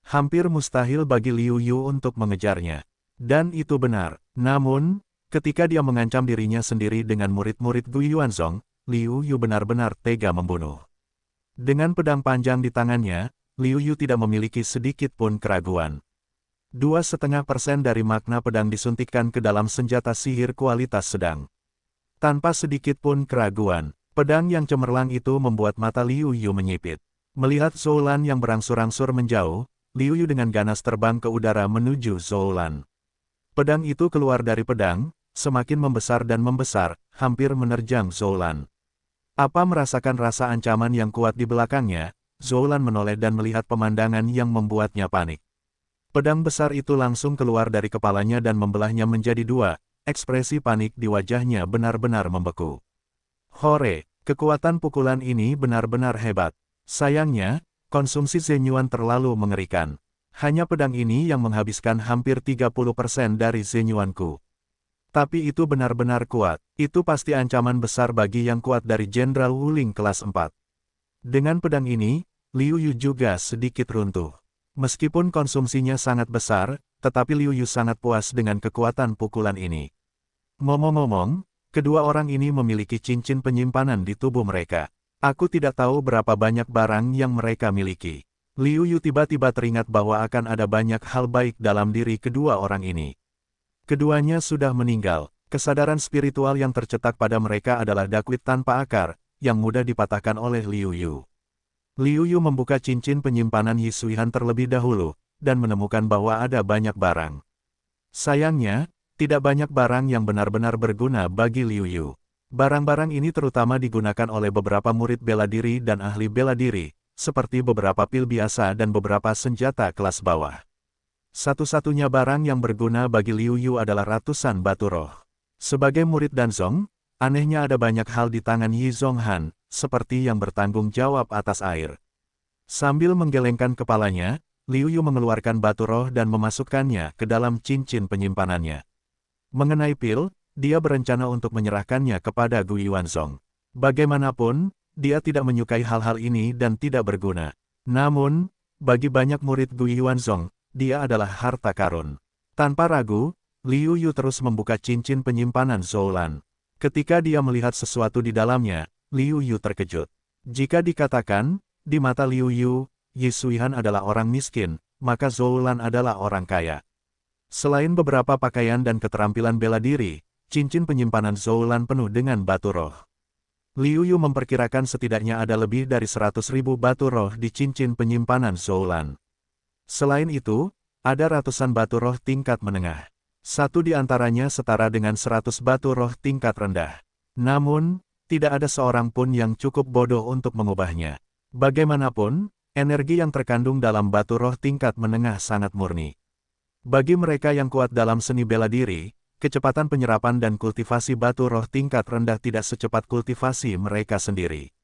S1: Hampir mustahil bagi Liu Yu untuk mengejarnya. Dan itu benar. Namun, ketika dia mengancam dirinya sendiri dengan murid-murid Gu Yuanzong, Liu Yu benar-benar tega membunuh. Dengan pedang panjang di tangannya, Liu Yu tidak memiliki sedikit pun keraguan. 2,5% dari makna pedang disuntikkan ke dalam senjata sihir kualitas sedang. Tanpa sedikit pun keraguan, pedang yang cemerlang itu membuat mata Liu Yu menyipit. Melihat Zhou Lan yang berangsur-angsur menjauh, Liu Yu dengan ganas terbang ke udara menuju Zhou Lan. Pedang itu keluar dari pedang, semakin membesar dan membesar, hampir menerjang Zhou Lan. Apa merasakan rasa ancaman yang kuat di belakangnya, Zhou Lan menoleh dan melihat pemandangan yang membuatnya panik. Pedang besar itu langsung keluar dari kepalanya dan membelahnya menjadi dua, ekspresi panik di wajahnya benar-benar membeku. Hore, kekuatan pukulan ini benar-benar hebat. Sayangnya, konsumsi Zenyuan terlalu mengerikan. Hanya pedang ini yang menghabiskan hampir 30% dari Zenyuanku. Tapi itu benar-benar kuat. Itu pasti ancaman besar bagi yang kuat dari Jenderal Wuling kelas 4. Dengan pedang ini, Liu Yu juga sedikit runtuh. Meskipun konsumsinya sangat besar, tetapi Liu Yu sangat puas dengan kekuatan pukulan ini. Ngomong-ngomong, kedua orang ini memiliki cincin penyimpanan di tubuh mereka. Aku tidak tahu berapa banyak barang yang mereka miliki. Liu Yu tiba-tiba teringat bahwa akan ada banyak hal baik dalam diri kedua orang ini. Keduanya sudah meninggal. Kesadaran spiritual yang tercetak pada mereka adalah dakwit tanpa akar, yang mudah dipatahkan oleh Liu Yu. Liu Yu membuka cincin penyimpanan Yi Suihan terlebih dahulu, dan menemukan bahwa ada banyak barang. Sayangnya, tidak banyak barang yang benar-benar berguna bagi Liu Yu. Barang-barang ini terutama digunakan oleh beberapa murid bela diri dan ahli bela diri, seperti beberapa pil biasa dan beberapa senjata kelas bawah. Satu-satunya barang yang berguna bagi Liu Yu adalah ratusan batu roh. Sebagai murid Danzong, anehnya ada banyak hal di tangan Yi Zhonghan, seperti yang bertanggung jawab atas air. Sambil menggelengkan kepalanya, Liu Yu mengeluarkan batu roh dan memasukkannya ke dalam cincin penyimpanannya. Mengenai pil, dia berencana untuk menyerahkannya kepada Gu Yuanzong. Bagaimanapun, dia tidak menyukai hal-hal ini dan tidak berguna. Namun, bagi banyak murid Gu Yuanzong, dia adalah harta karun. Tanpa ragu, Liu Yu terus membuka cincin penyimpanan Zhoulan. Ketika dia melihat sesuatu di dalamnya, Liu Yu terkejut. Jika dikatakan, di mata Liu Yu, Yi Suihan adalah orang miskin, maka Zhoulan adalah orang kaya. Selain beberapa pakaian dan keterampilan bela diri, cincin penyimpanan Zhoulan penuh dengan batu roh. Liu Yu memperkirakan setidaknya ada lebih dari 100.000 batu roh di cincin penyimpanan Zhoulan. Selain itu, ada ratusan batu roh tingkat menengah. Satu di antaranya setara dengan 100 batu roh tingkat rendah. Namun, tidak ada seorang pun yang cukup bodoh untuk mengubahnya. Bagaimanapun, energi yang terkandung dalam batu roh tingkat menengah sangat murni. Bagi mereka yang kuat dalam seni bela diri, kecepatan penyerapan dan kultivasi batu roh tingkat rendah tidak secepat kultivasi mereka sendiri.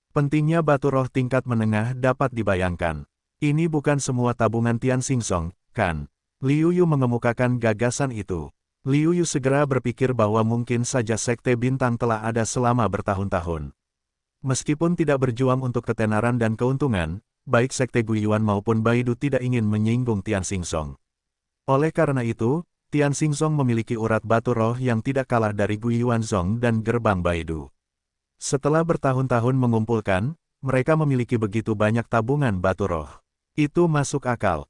S1: Pentingnya batu roh tingkat menengah dapat dibayangkan. Ini bukan semua tabungan Tian Xingzong, kan? Liu Yu mengemukakan gagasan itu. Liu Yu segera berpikir bahwa mungkin saja Sekte Bintang telah ada selama bertahun-tahun. Meskipun tidak berjuang untuk ketenaran dan keuntungan, baik Sekte Guiyuan maupun Baidu tidak ingin menyinggung Tian Xingzong. Oleh karena itu, Tian Xingzong memiliki urat batu roh yang tidak kalah dari Guiyuanzong dan gerbang Baidu. Setelah bertahun-tahun mengumpulkan, mereka memiliki begitu banyak tabungan batu roh. Itu masuk akal.